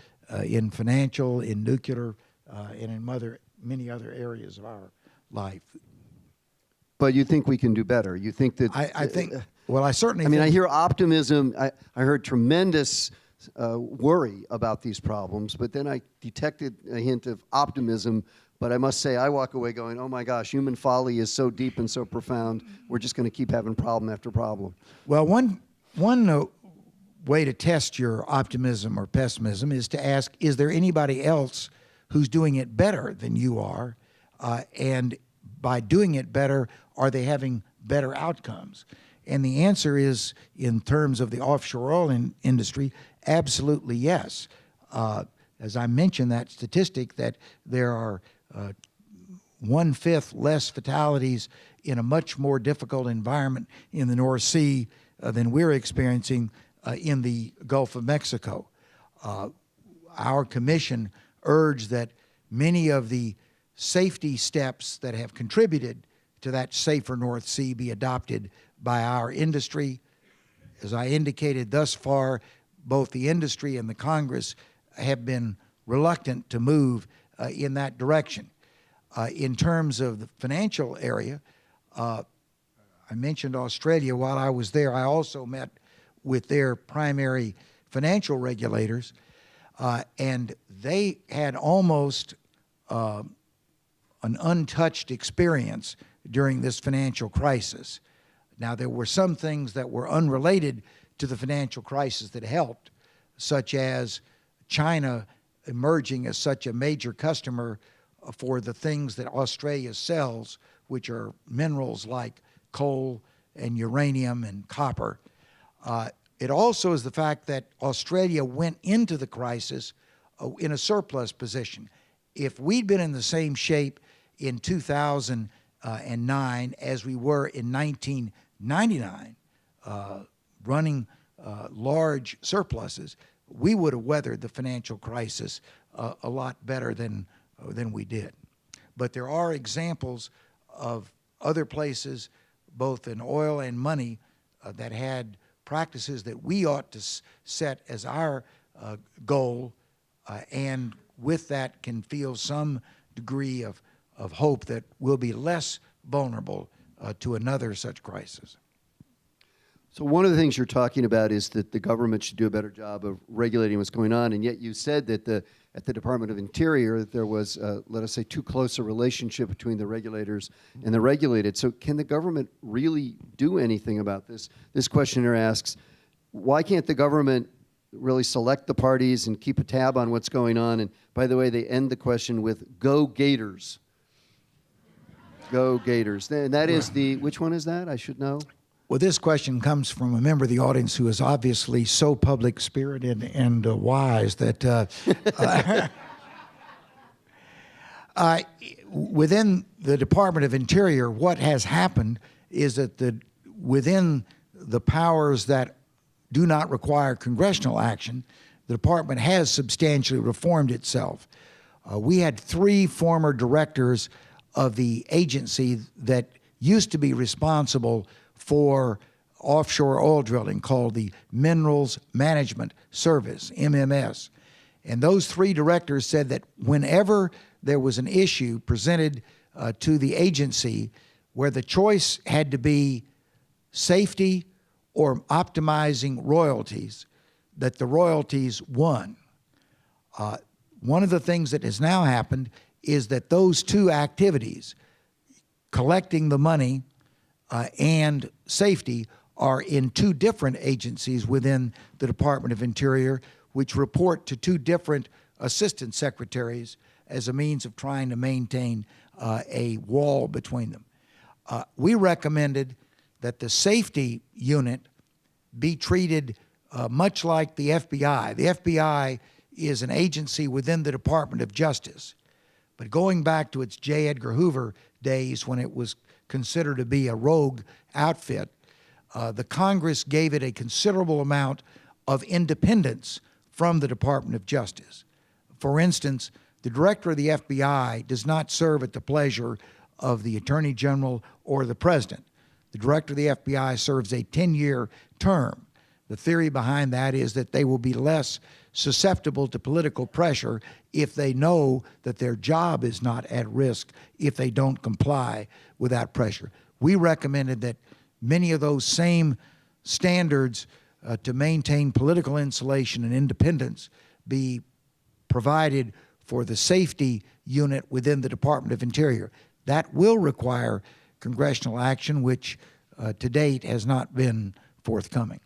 in financial, in nuclear, and in many other areas of our life. But you think we can do better? You think that... I think, well, I certainly I mean, think, I hear optimism. I heard tremendous worry about these problems, but then I detected a hint of optimism. But I must say, I walk away going, oh my gosh, human folly is so deep and so profound, we're just going to keep having problem after problem. well, one way to test your optimism or pessimism is to ask, is there anybody else who's doing it better than you are? And by doing it better, are they having better outcomes? And the answer is, in terms of the offshore oil industry, absolutely yes. As I mentioned, that statistic that there are 1/5 less fatalities in a much more difficult environment in the North Sea than we're experiencing in the Gulf of Mexico. Our commission urged that many of the safety steps that have contributed to that safer North Sea be adopted by our industry. As I indicated, thus far, both the industry and the Congress have been reluctant to move in that direction. In terms of the financial area, I mentioned Australia. While I was there, I also met with their primary financial regulators, and they had almost an untouched experience during this financial crisis. Now, there were some things that were unrelated to the financial crisis that helped, such as China emerging as such a major customer for the things that Australia sells, which are minerals like coal and uranium and copper. It also is the fact that Australia went into the crisis in a surplus position. If we'd been in the same shape in 2009 as we were in 1999, running large surpluses, we would have weathered the financial crisis a lot better than we did. But there are examples of other places, both in oil and money, that had practices that we ought to set as our goal, and with that can feel some degree of hope that we'll be less vulnerable to another such crisis. So one of the things you're talking about is that the government should do a better job of regulating what's going on, and yet you said that at the Department of Interior that there was, let us say, too close a relationship between the regulators and the regulated. So can the government really do anything about this? This questioner asks, why can't the government really select the parties and keep a tab on what's going on? And by the way, they end the question with, "Go Gators." Go Gators. And that is which one is that? I should know. Well, this question comes from a member of the audience who is obviously so public-spirited and wise that within the Department of Interior, what has happened is that within the powers that do not require congressional action, the department has substantially reformed itself. We had 3 former directors of the agency that used to be responsible for offshore oil drilling, called the Minerals Management Service, MMS. And those 3 directors said that whenever there was an issue presented to the agency where the choice had to be safety or optimizing royalties, that the royalties won. One of the things that has now happened is that those two activities, collecting the money and safety, are in two different agencies within the Department of Interior, which report to two different assistant secretaries as a means of trying to maintain a wall between them. We recommended that the safety unit be treated much like the FBI. The FBI is an agency within the Department of Justice. But going back to its J. Edgar Hoover days when it was considered to be a rogue outfit, the Congress gave it a considerable amount of independence from the Department of Justice. For instance, the director of the FBI does not serve at the pleasure of the Attorney General or the President. The director of the FBI serves a 10-year term. The theory behind that is that they will be less susceptible to political pressure if they know that their job is not at risk if they don't comply with that pressure. We recommended that many of those same standards to maintain political insulation and independence be provided for the safety unit within the Department of Interior. That will require congressional action, which to date has not been forthcoming.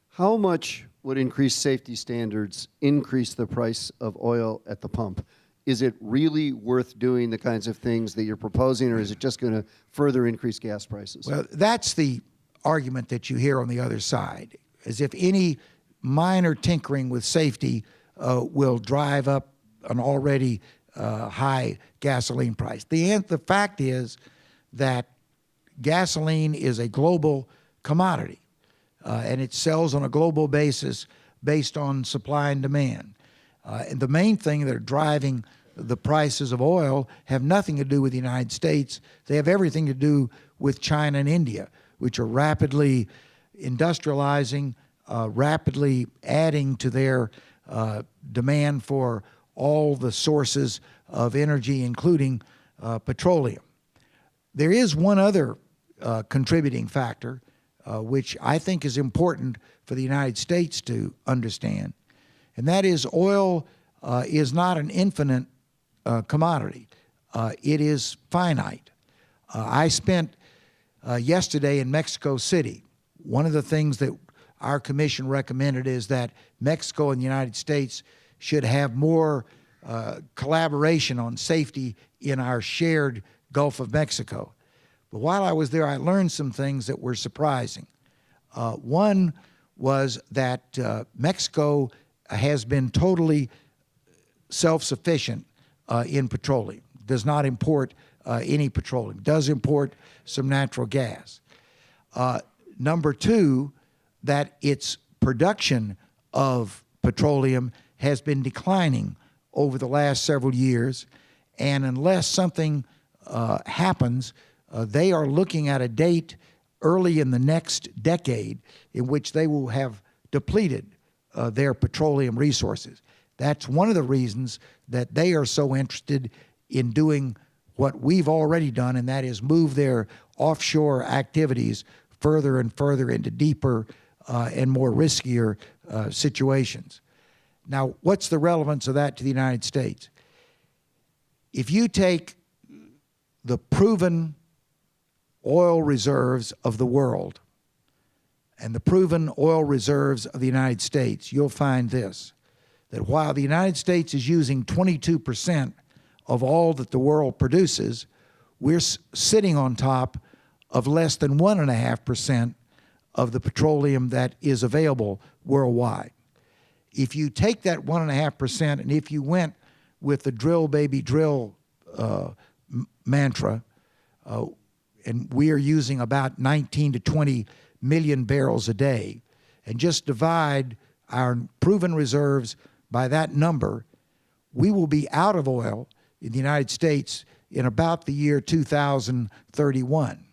How much would increased safety standards increase the price of oil at the pump? Is it really worth doing the kinds of things that you're proposing, or is it just going to further increase gas prices? Well, that's the argument that you hear on the other side, as if any minor tinkering with safety will drive up an already high gasoline price. The fact is that gasoline is a global commodity, and it sells on a global basis based on supply and demand. And the main thing that are driving the prices of oil have nothing to do with the United States. They have everything to do with China and India, which are rapidly industrializing, rapidly adding to their demand for all the sources of energy, including petroleum. There is one other contributing factor, which I think is important for the United States to understand, and that is oil is not an infinite commodity. It is finite. I spent yesterday in Mexico City. One of the things that our commission recommended is that Mexico and the United States should have more collaboration on safety in our shared Gulf of Mexico. But while I was there, I learned some things that were surprising. One was that Mexico has been totally self-sufficient in petroleum, does not import any petroleum, does import some natural gas. Number two, that its production of petroleum has been declining over the last several years, and unless something happens, they are looking at a date early in the next decade in which they will have depleted their petroleum resources. That's one of the reasons that they are so interested in doing what we've already done, and that is move their offshore activities further and further into deeper and more riskier situations. Now, what's the relevance of that to the United States? If you take the proven oil reserves of the world and the proven oil reserves of the United States, you'll find this, that while the United States is using 22% of all that the world produces, we're sitting on top of less than 1.5% of the petroleum that is available worldwide. If you take that 1.5%, and if you went with the drill, baby, drill mantra, and we are using about 19 to 20 million barrels a day, and just divide our proven reserves by that number, we will be out of oil in the United States in about the year 2031.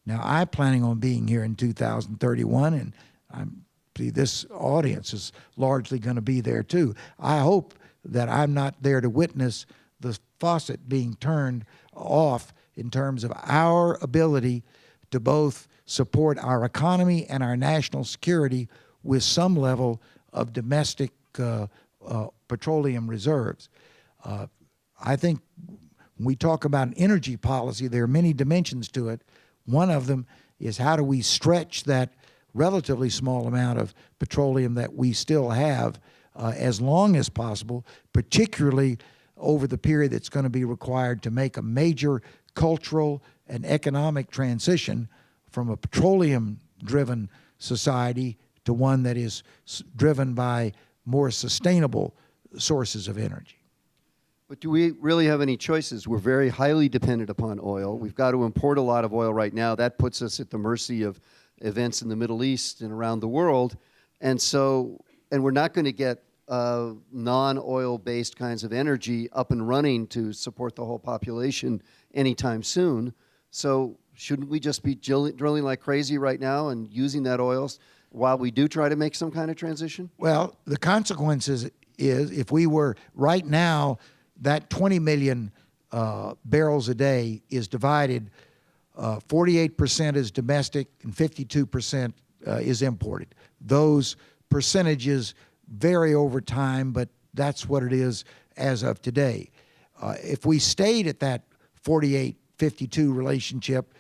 Now, I'm planning on being here in 2031, and this audience is largely going to be there too. I hope that I'm not there to witness the faucet being turned off in terms of our ability to both support our economy and our national security with some level of domestic petroleum reserves. I think when we talk about an energy policy, there are many dimensions to it. One of them is how do we stretch that relatively small amount of petroleum that we still have as long as possible, particularly over the period that's going to be required to make a major cultural and economic transition from a petroleum-driven society to one that is driven by more sustainable sources of energy. But do we really have any choices? We're very highly dependent upon oil. We've got to import a lot of oil right now. That puts us at the mercy of events in the Middle East and around the world. And we're not going to get non-oil-based kinds of energy up and running to support the whole population anytime soon. So shouldn't we just be drilling like crazy right now and using that oil while we do try to make some kind of transition? Well, the consequences is if we were right now, that 20 million barrels a day is divided, 48% is domestic and 52% is imported. Those percentages vary over time, but that's what it is as of today. If we stayed at that 48-52 relationship,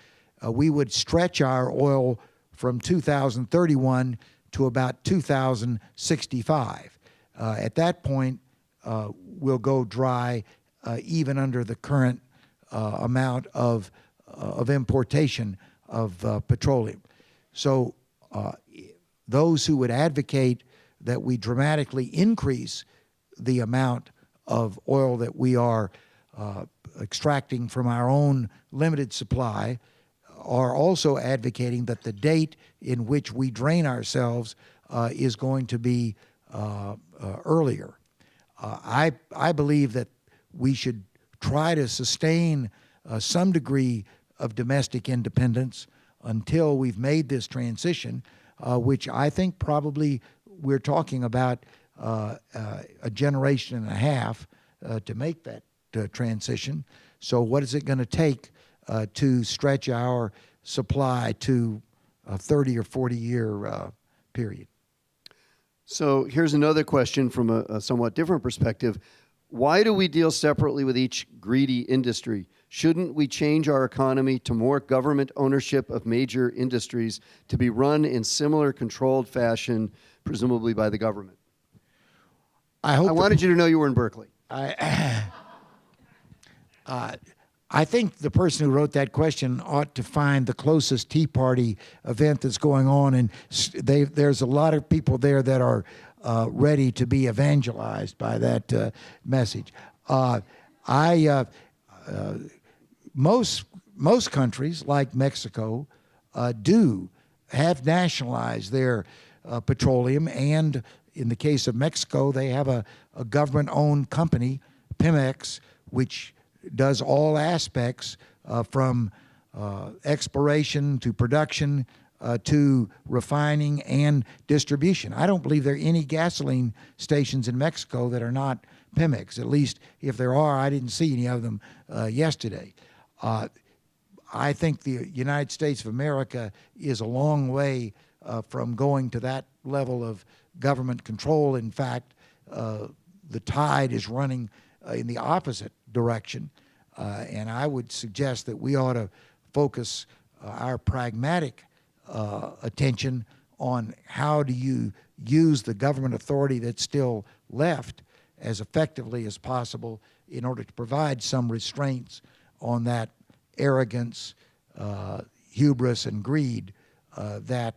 we would stretch our oil from 2031 to about 2065. At that point, we'll go dry even under the current amount of importation of petroleum. So those who would advocate that we dramatically increase the amount of oil that we are extracting from our own limited supply are also advocating that the date in which we drain ourselves is going to be earlier. I believe that we should try to sustain some degree of domestic independence until we've made this transition, which I think probably we're talking about a generation and a half to make that transition. So what is it going to take to stretch our supply to a 30 or 40-year period? So here's another question from a somewhat different perspective. Why do we deal separately with each greedy industry? Shouldn't we change our economy to more government ownership of major industries to be run in similar controlled fashion, presumably by the government? I wanted you to know you were in Berkeley. I think the person who wrote that question ought to find the closest Tea Party event that's going on, and there's a lot of people there that are ready to be evangelized by that message. Most countries, like Mexico, do have nationalized their petroleum, and in the case of Mexico, they have a government-owned company, Pemex, which does all aspects from exploration to production to refining and distribution. I don't believe there are any gasoline stations in Mexico that are not Pemex. At least if there are, I didn't see any of them yesterday. I think the United States of America is a long way from going to that level of government control. In fact, the tide is running in the opposite direction. And I would suggest that we ought to focus our pragmatic attention on how do you use the government authority that's still left as effectively as possible in order to provide some restraints on that arrogance, hubris, and greed that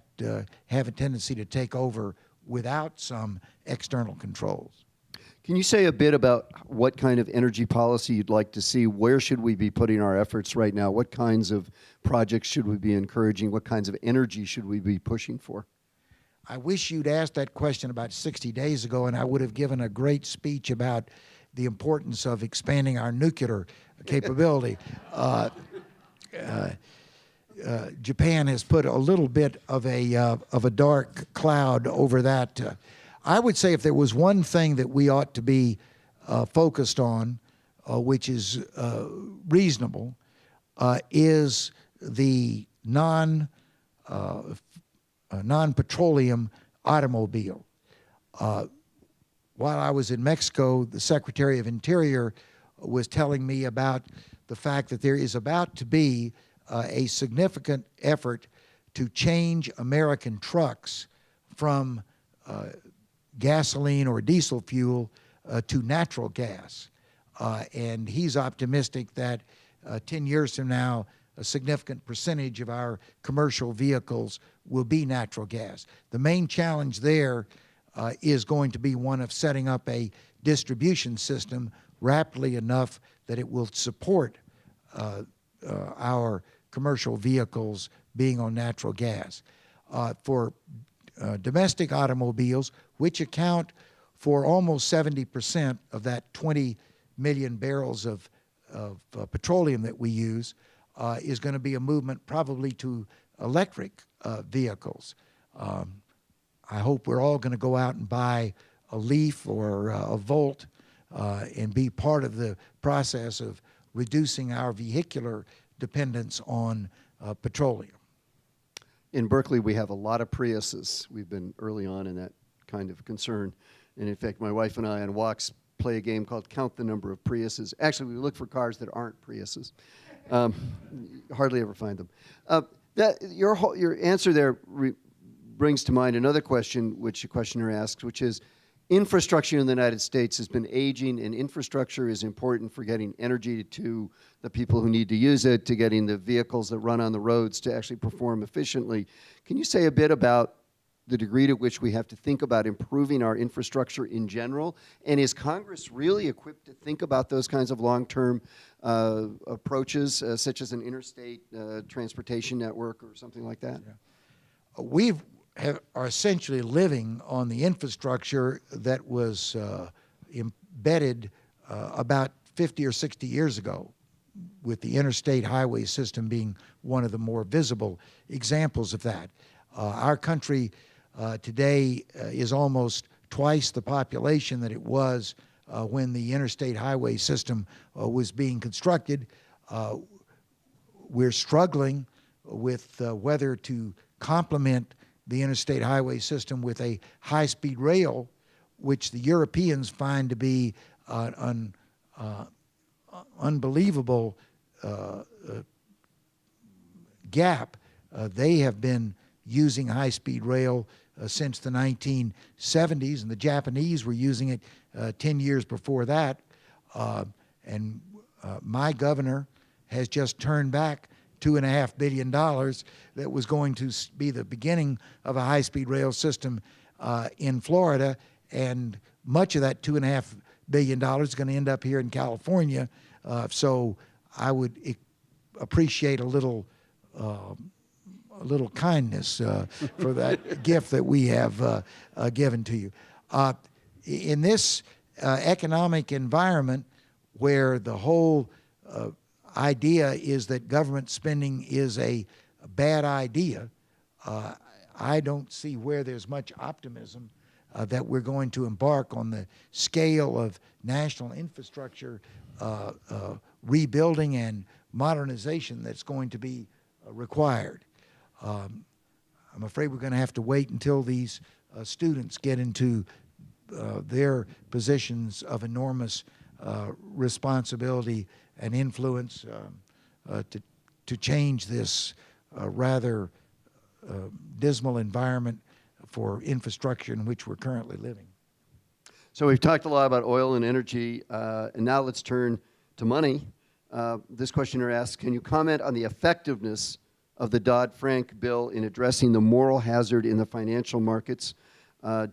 have a tendency to take over without some external controls. Can you say a bit about what kind of energy policy you'd like to see? Where should we be putting our efforts right now? What kinds of projects should we be encouraging? What kinds of energy should we be pushing for? I wish you'd asked that question about 60 days ago, and I would have given a great speech about the importance of expanding our nuclear capability. Japan has put a little bit of a dark cloud over that. I would say if there was one thing that we ought to be focused on, which is reasonable, is the non-petroleum automobile. While I was in Mexico, the Secretary of Interior was telling me about the fact that there is about to be a significant effort to change American trucks from gasoline or diesel fuel to natural gas. And he's optimistic that 10 years from now, a significant percentage of our commercial vehicles will be natural gas. The main challenge there is going to be one of setting up a distribution system rapidly enough that it will support our commercial vehicles being on natural gas. For domestic automobiles, which account for almost 70% of that 20 million barrels of petroleum that we use, is going to be a movement probably to electric vehicles. I hope we're all going to go out and buy a Leaf or a Volt and be part of the process of reducing our vehicular dependence on petroleum. In Berkeley, we have a lot of Priuses. We've been early on in that kind of concern. And in fact, my wife and I on walks play a game called Count the Number of Priuses. Actually, we look for cars that aren't Priuses. Hardly ever find them. Your answer there brings to mind another question, which a questioner asks, which is, infrastructure in the United States has been aging, and infrastructure is important for getting energy to the people who need to use it, to getting the vehicles that run on the roads to actually perform efficiently. Can you say a bit about the degree to which we have to think about improving our infrastructure in general? And is Congress really equipped to think about those kinds of long-term approaches, such as an interstate transportation network or something like that? Yeah. Are essentially living on the infrastructure that was embedded about 50 or 60 years ago, with the interstate highway system being one of the more visible examples of that. Our country today is almost twice the population that it was when the interstate highway system was being constructed. We're struggling with whether to complement the interstate highway system with a high-speed rail, which the Europeans find to be an unbelievable gap. They have been using high-speed rail since the 1970s, and the Japanese were using it 10 years before that. And my governor has just turned back $2.5 billion that was going to be the beginning of a high-speed rail system in Florida, and much of that $2.5 billion is going to end up here in California. So I would appreciate a little kindness for that gift that we have given to you. In this economic environment where the whole idea is that government spending is a bad idea, I don't see where there's much optimism that we're going to embark on the scale of national infrastructure rebuilding and modernization that's going to be required. I'm afraid we're going to have to wait until these students get into their positions of enormous responsibility and influence to change this rather dismal environment for infrastructure in which we're currently living. So we've talked a lot about oil and energy, and now let's turn to money. This questioner asks, can you comment on the effectiveness of the Dodd-Frank bill in addressing the moral hazard in the financial markets?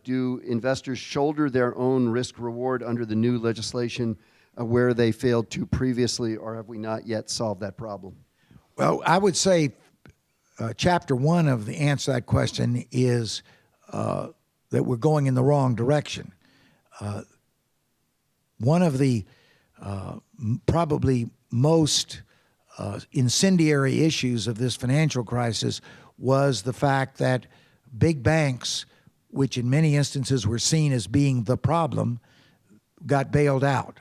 Do investors shoulder their own risk-reward under the new legislation where they failed to previously, or have we not yet solved that problem? Well, I would say chapter one of the answer to that question is that we're going in the wrong direction. One of the probably most incendiary issues of this financial crisis was the fact that big banks, which in many instances were seen as being the problem, got bailed out.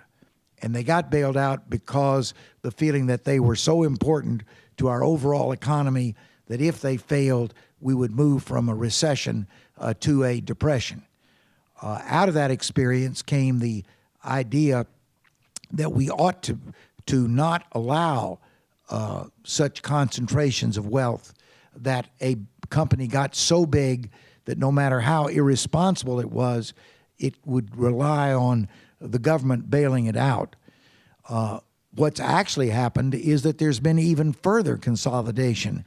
And they got bailed out because the feeling that they were so important to our overall economy that if they failed, we would move from a recession to a depression. Out of that experience came the idea that we ought to not allow such concentrations of wealth, that a company got so big that no matter how irresponsible it was, it would rely on the government bailing it out. What's actually happened is that there's been even further consolidation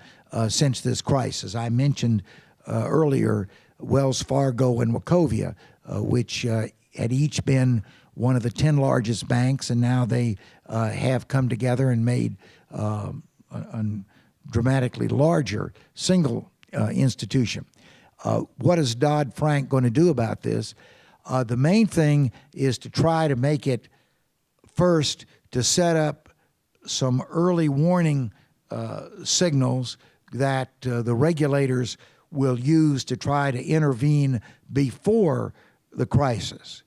since this crisis. I mentioned earlier Wells Fargo and Wachovia, which had each been one of the 10 largest banks, and now they have come together and made a dramatically larger single institution. What is Dodd-Frank going to do about this? The main thing is to try to make it, first, to set up some early warning signals that the regulators will use to try to intervene before the crisis.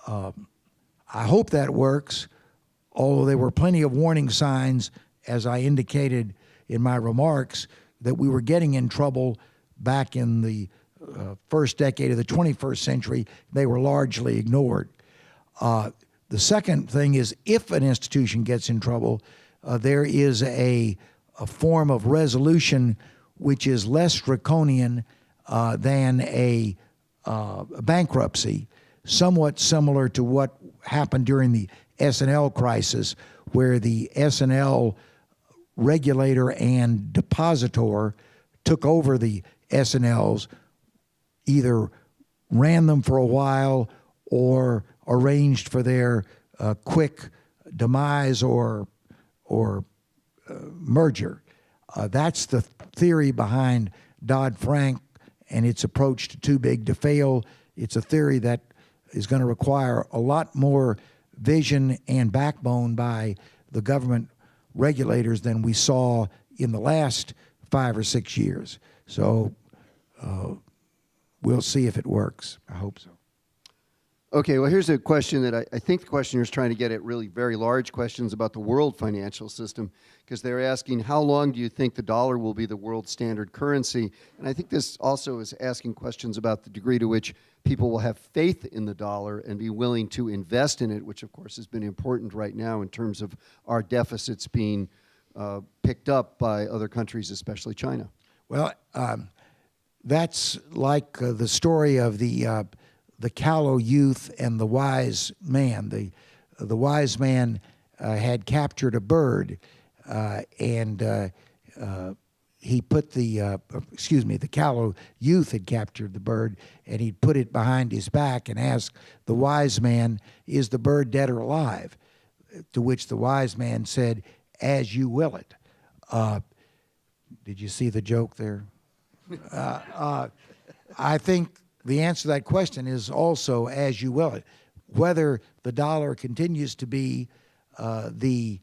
I hope that works, although there were plenty of warning signs, as I indicated in my remarks, that we were getting in trouble back in the first decade of the 21st century. They were largely ignored. The second thing is, if an institution gets in trouble, there is a form of resolution which is less draconian than a bankruptcy, somewhat similar to what happened during the S&L crisis, where the S&L regulator and depositor took over the S&Ls, either ran them for a while or arranged for their quick demise or merger. That's the theory behind Dodd-Frank and its approach to too big to fail. It's a theory that is going to require a lot more vision and backbone by the government regulators than we saw in the last 5 or 6 years. So we'll see if it works. I hope so. Okay, well, here's a question that I think the questioner is trying to get at really very large questions about the world financial system, because they're asking, how long do you think the dollar will be the world standard currency? And I think this also is asking questions about the degree to which people will have faith in the dollar and be willing to invest in it, which of course has been important right now in terms of our deficits being picked up by other countries, especially China. Well, that's like the story of the callow youth and the wise man. The wise man had captured a bird, and he put the callow youth had captured the bird, and he put it behind his back and asked the wise man, "Is the bird dead or alive?" To which the wise man said, "As you will it." Did you see the joke there? I think the answer to that question is also as you will it. Whether the dollar continues to be the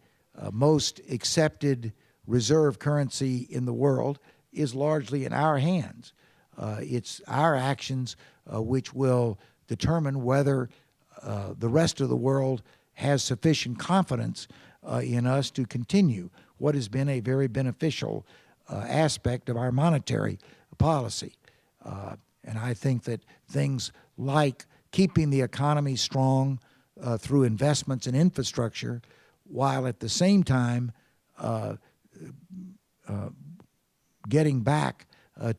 most accepted reserve currency in the world is largely in our hands. It's our actions which will determine whether the rest of the world has sufficient confidence in us to continue what has been a very beneficial aspect of our monetary policy. And I think that things like keeping the economy strong through investments in infrastructure, while at the same time getting back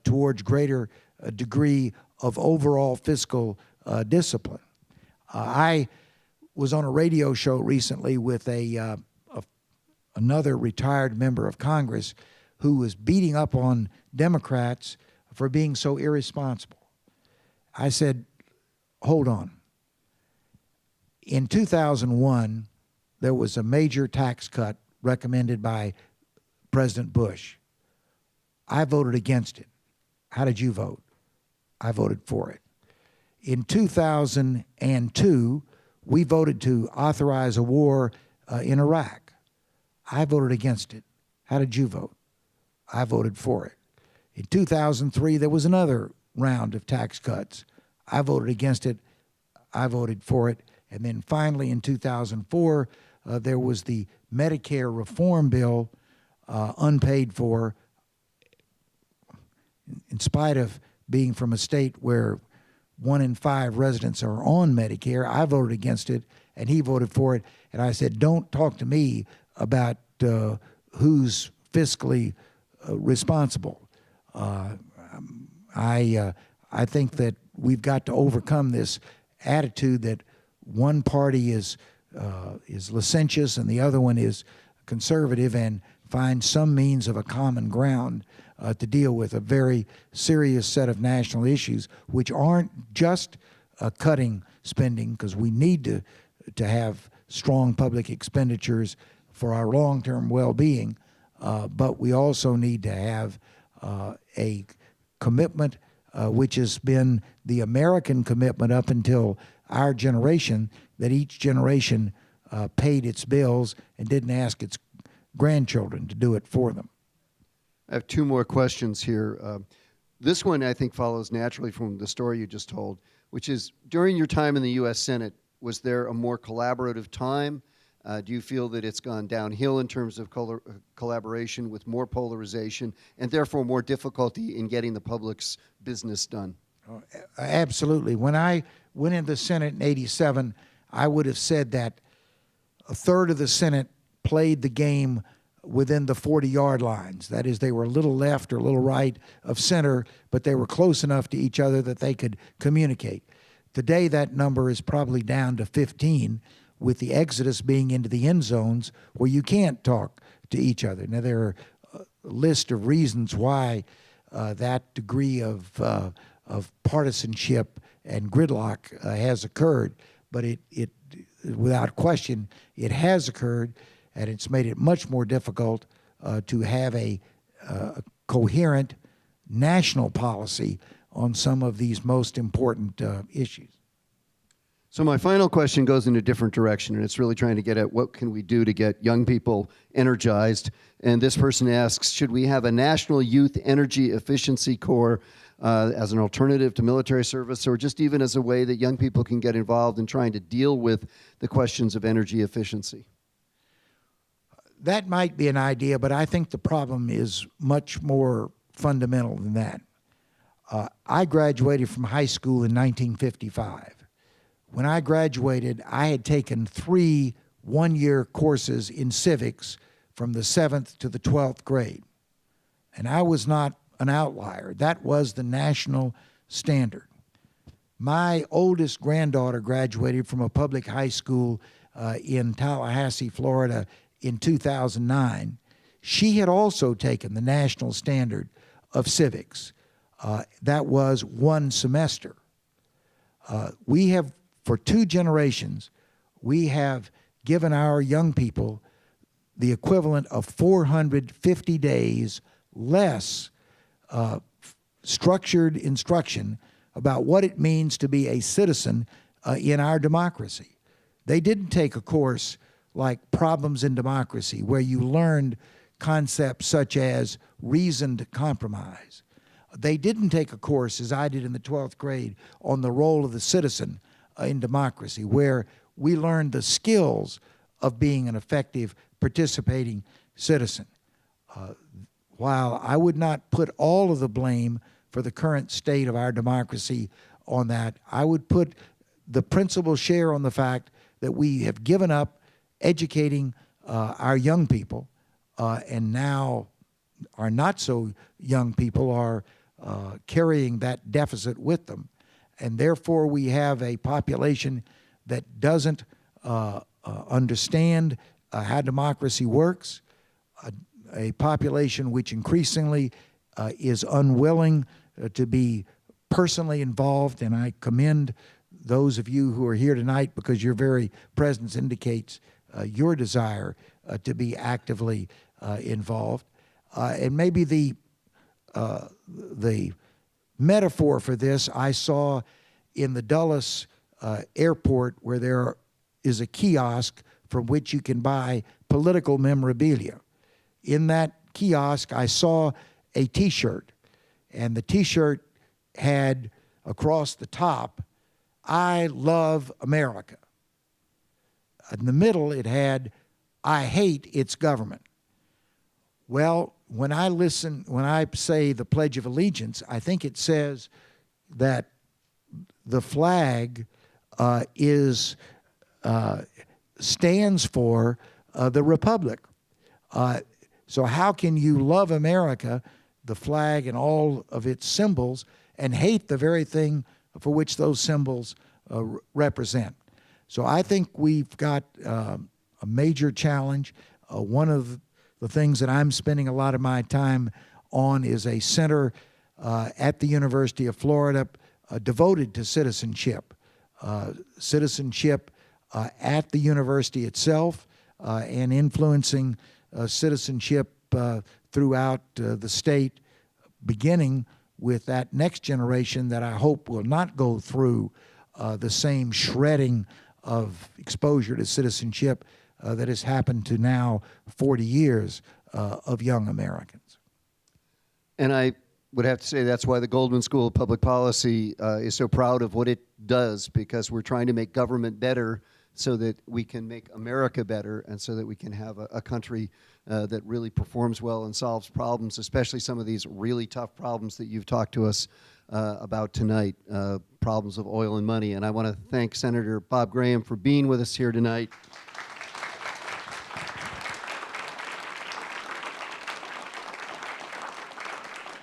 towards greater degree of overall fiscal discipline. I was on a radio show recently with another retired member of Congress who was beating up on Democrats for being so irresponsible. I said, hold on. In 2001, there was a major tax cut recommended by President Bush. I voted against it. How did you vote? I voted for it. In 2002, we voted to authorize a war in Iraq. I voted against it. How did you vote? I voted for it. In 2003, there was another round of tax cuts. I voted against it. I voted for it. And then finally, in 2004, there was the Medicare reform bill, unpaid for. In spite of being from a state where 1 in 5 residents are on Medicare, I voted against it, and he voted for it. And I said, don't talk to me about who's fiscally responsible. I think that we've got to overcome this attitude that one party is licentious and the other one is conservative, and find some means of a common ground to deal with a very serious set of national issues, which aren't just cutting spending, because we need to have strong public expenditures for our long-term well-being, but we also need to have a commitment which has been the American commitment up until our generation, that each generation paid its bills and didn't ask its grandchildren to do it for them. I have two more questions here. This one, I think, follows naturally from the story you just told, which is, during your time in the U.S. Senate, was there a more collaborative time? Do you feel that it's gone downhill in terms of collaboration, with more polarization and therefore more difficulty in getting the public's business done? Oh, absolutely. When I went in the Senate in '87, I would have said that a third of the Senate played the game within the 40-yard lines. That is, they were a little left or a little right of center, but they were close enough to each other that they could communicate. Today, that number is probably down to 15, with the exodus being into the end zones where you can't talk to each other. Now, there are a list of reasons why that degree of partisanship and gridlock has occurred, but it without question, it has occurred, and it's made it much more difficult to have a coherent national policy on some of these most important issues. So my final question goes in a different direction, and it's really trying to get at what can we do to get young people energized. And this person asks, should we have a national youth energy efficiency corps as an alternative to military service, or just even as a way that young people can get involved in trying to deal with the questions of energy efficiency? That might be an idea, but I think the problem is much more fundamental than that. I graduated from high school in 1955. When I graduated, I had taken 3 one-year courses in civics from the 7th to the 12th grade. And I was not an outlier. That was the national standard. My oldest granddaughter graduated from a public high school in Tallahassee, Florida in 2009. She had also taken the national standard of civics. That was 1 semester. We have, for 2 generations, we have given our young people the equivalent of 450 days less structured instruction about what it means to be a citizen in our democracy. They didn't take a course like Problems in Democracy, where you learned concepts such as reasoned compromise. They didn't take a course, as I did in the 12th grade, on the role of the citizen in democracy, where we learned the skills of being an effective participating citizen. While I would not put all of the blame for the current state of our democracy on that, I would put the principal share on the fact that we have given up educating our young people, and now our not so young people are carrying that deficit with them. And therefore we have a population that doesn't understand how democracy works, a population which increasingly is unwilling to be personally involved. And I commend those of you who are here tonight, because your very presence indicates your desire to be actively involved. And maybe the metaphor for this I saw in the Dulles airport, where there is a kiosk from which you can buy political memorabilia. In that kiosk, I saw a T-shirt, and the T-shirt had across the top, "I love America." In the middle, it had, "I hate its government." Well, when I say the Pledge of Allegiance, I think it says that the flag is stands for the Republic. So how can you love America, the flag and all of its symbols, and hate the very thing for which those symbols represent? So I think we've got a major challenge. One of the things that I'm spending a lot of my time on is a center at the University of Florida devoted to citizenship. Citizenship at the university itself and influencing citizenship throughout the state, beginning with that next generation that I hope will not go through the same shredding of exposure to citizenship that has happened to now 40 years of young Americans. And I would have to say that's why the Goldman School of Public Policy is so proud of what it does, because we're trying to make government better so that we can make America better and so that we can have a country that really performs well and solves problems, especially some of these really tough problems that you've talked to us about tonight, problems of oil and money. And I want to thank Senator Bob Graham for being with us here tonight.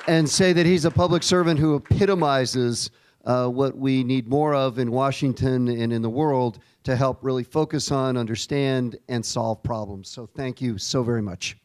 And say that he's a public servant who epitomizes what we need more of in Washington and in the world to help really focus on, understand, and solve problems. So thank you so very much.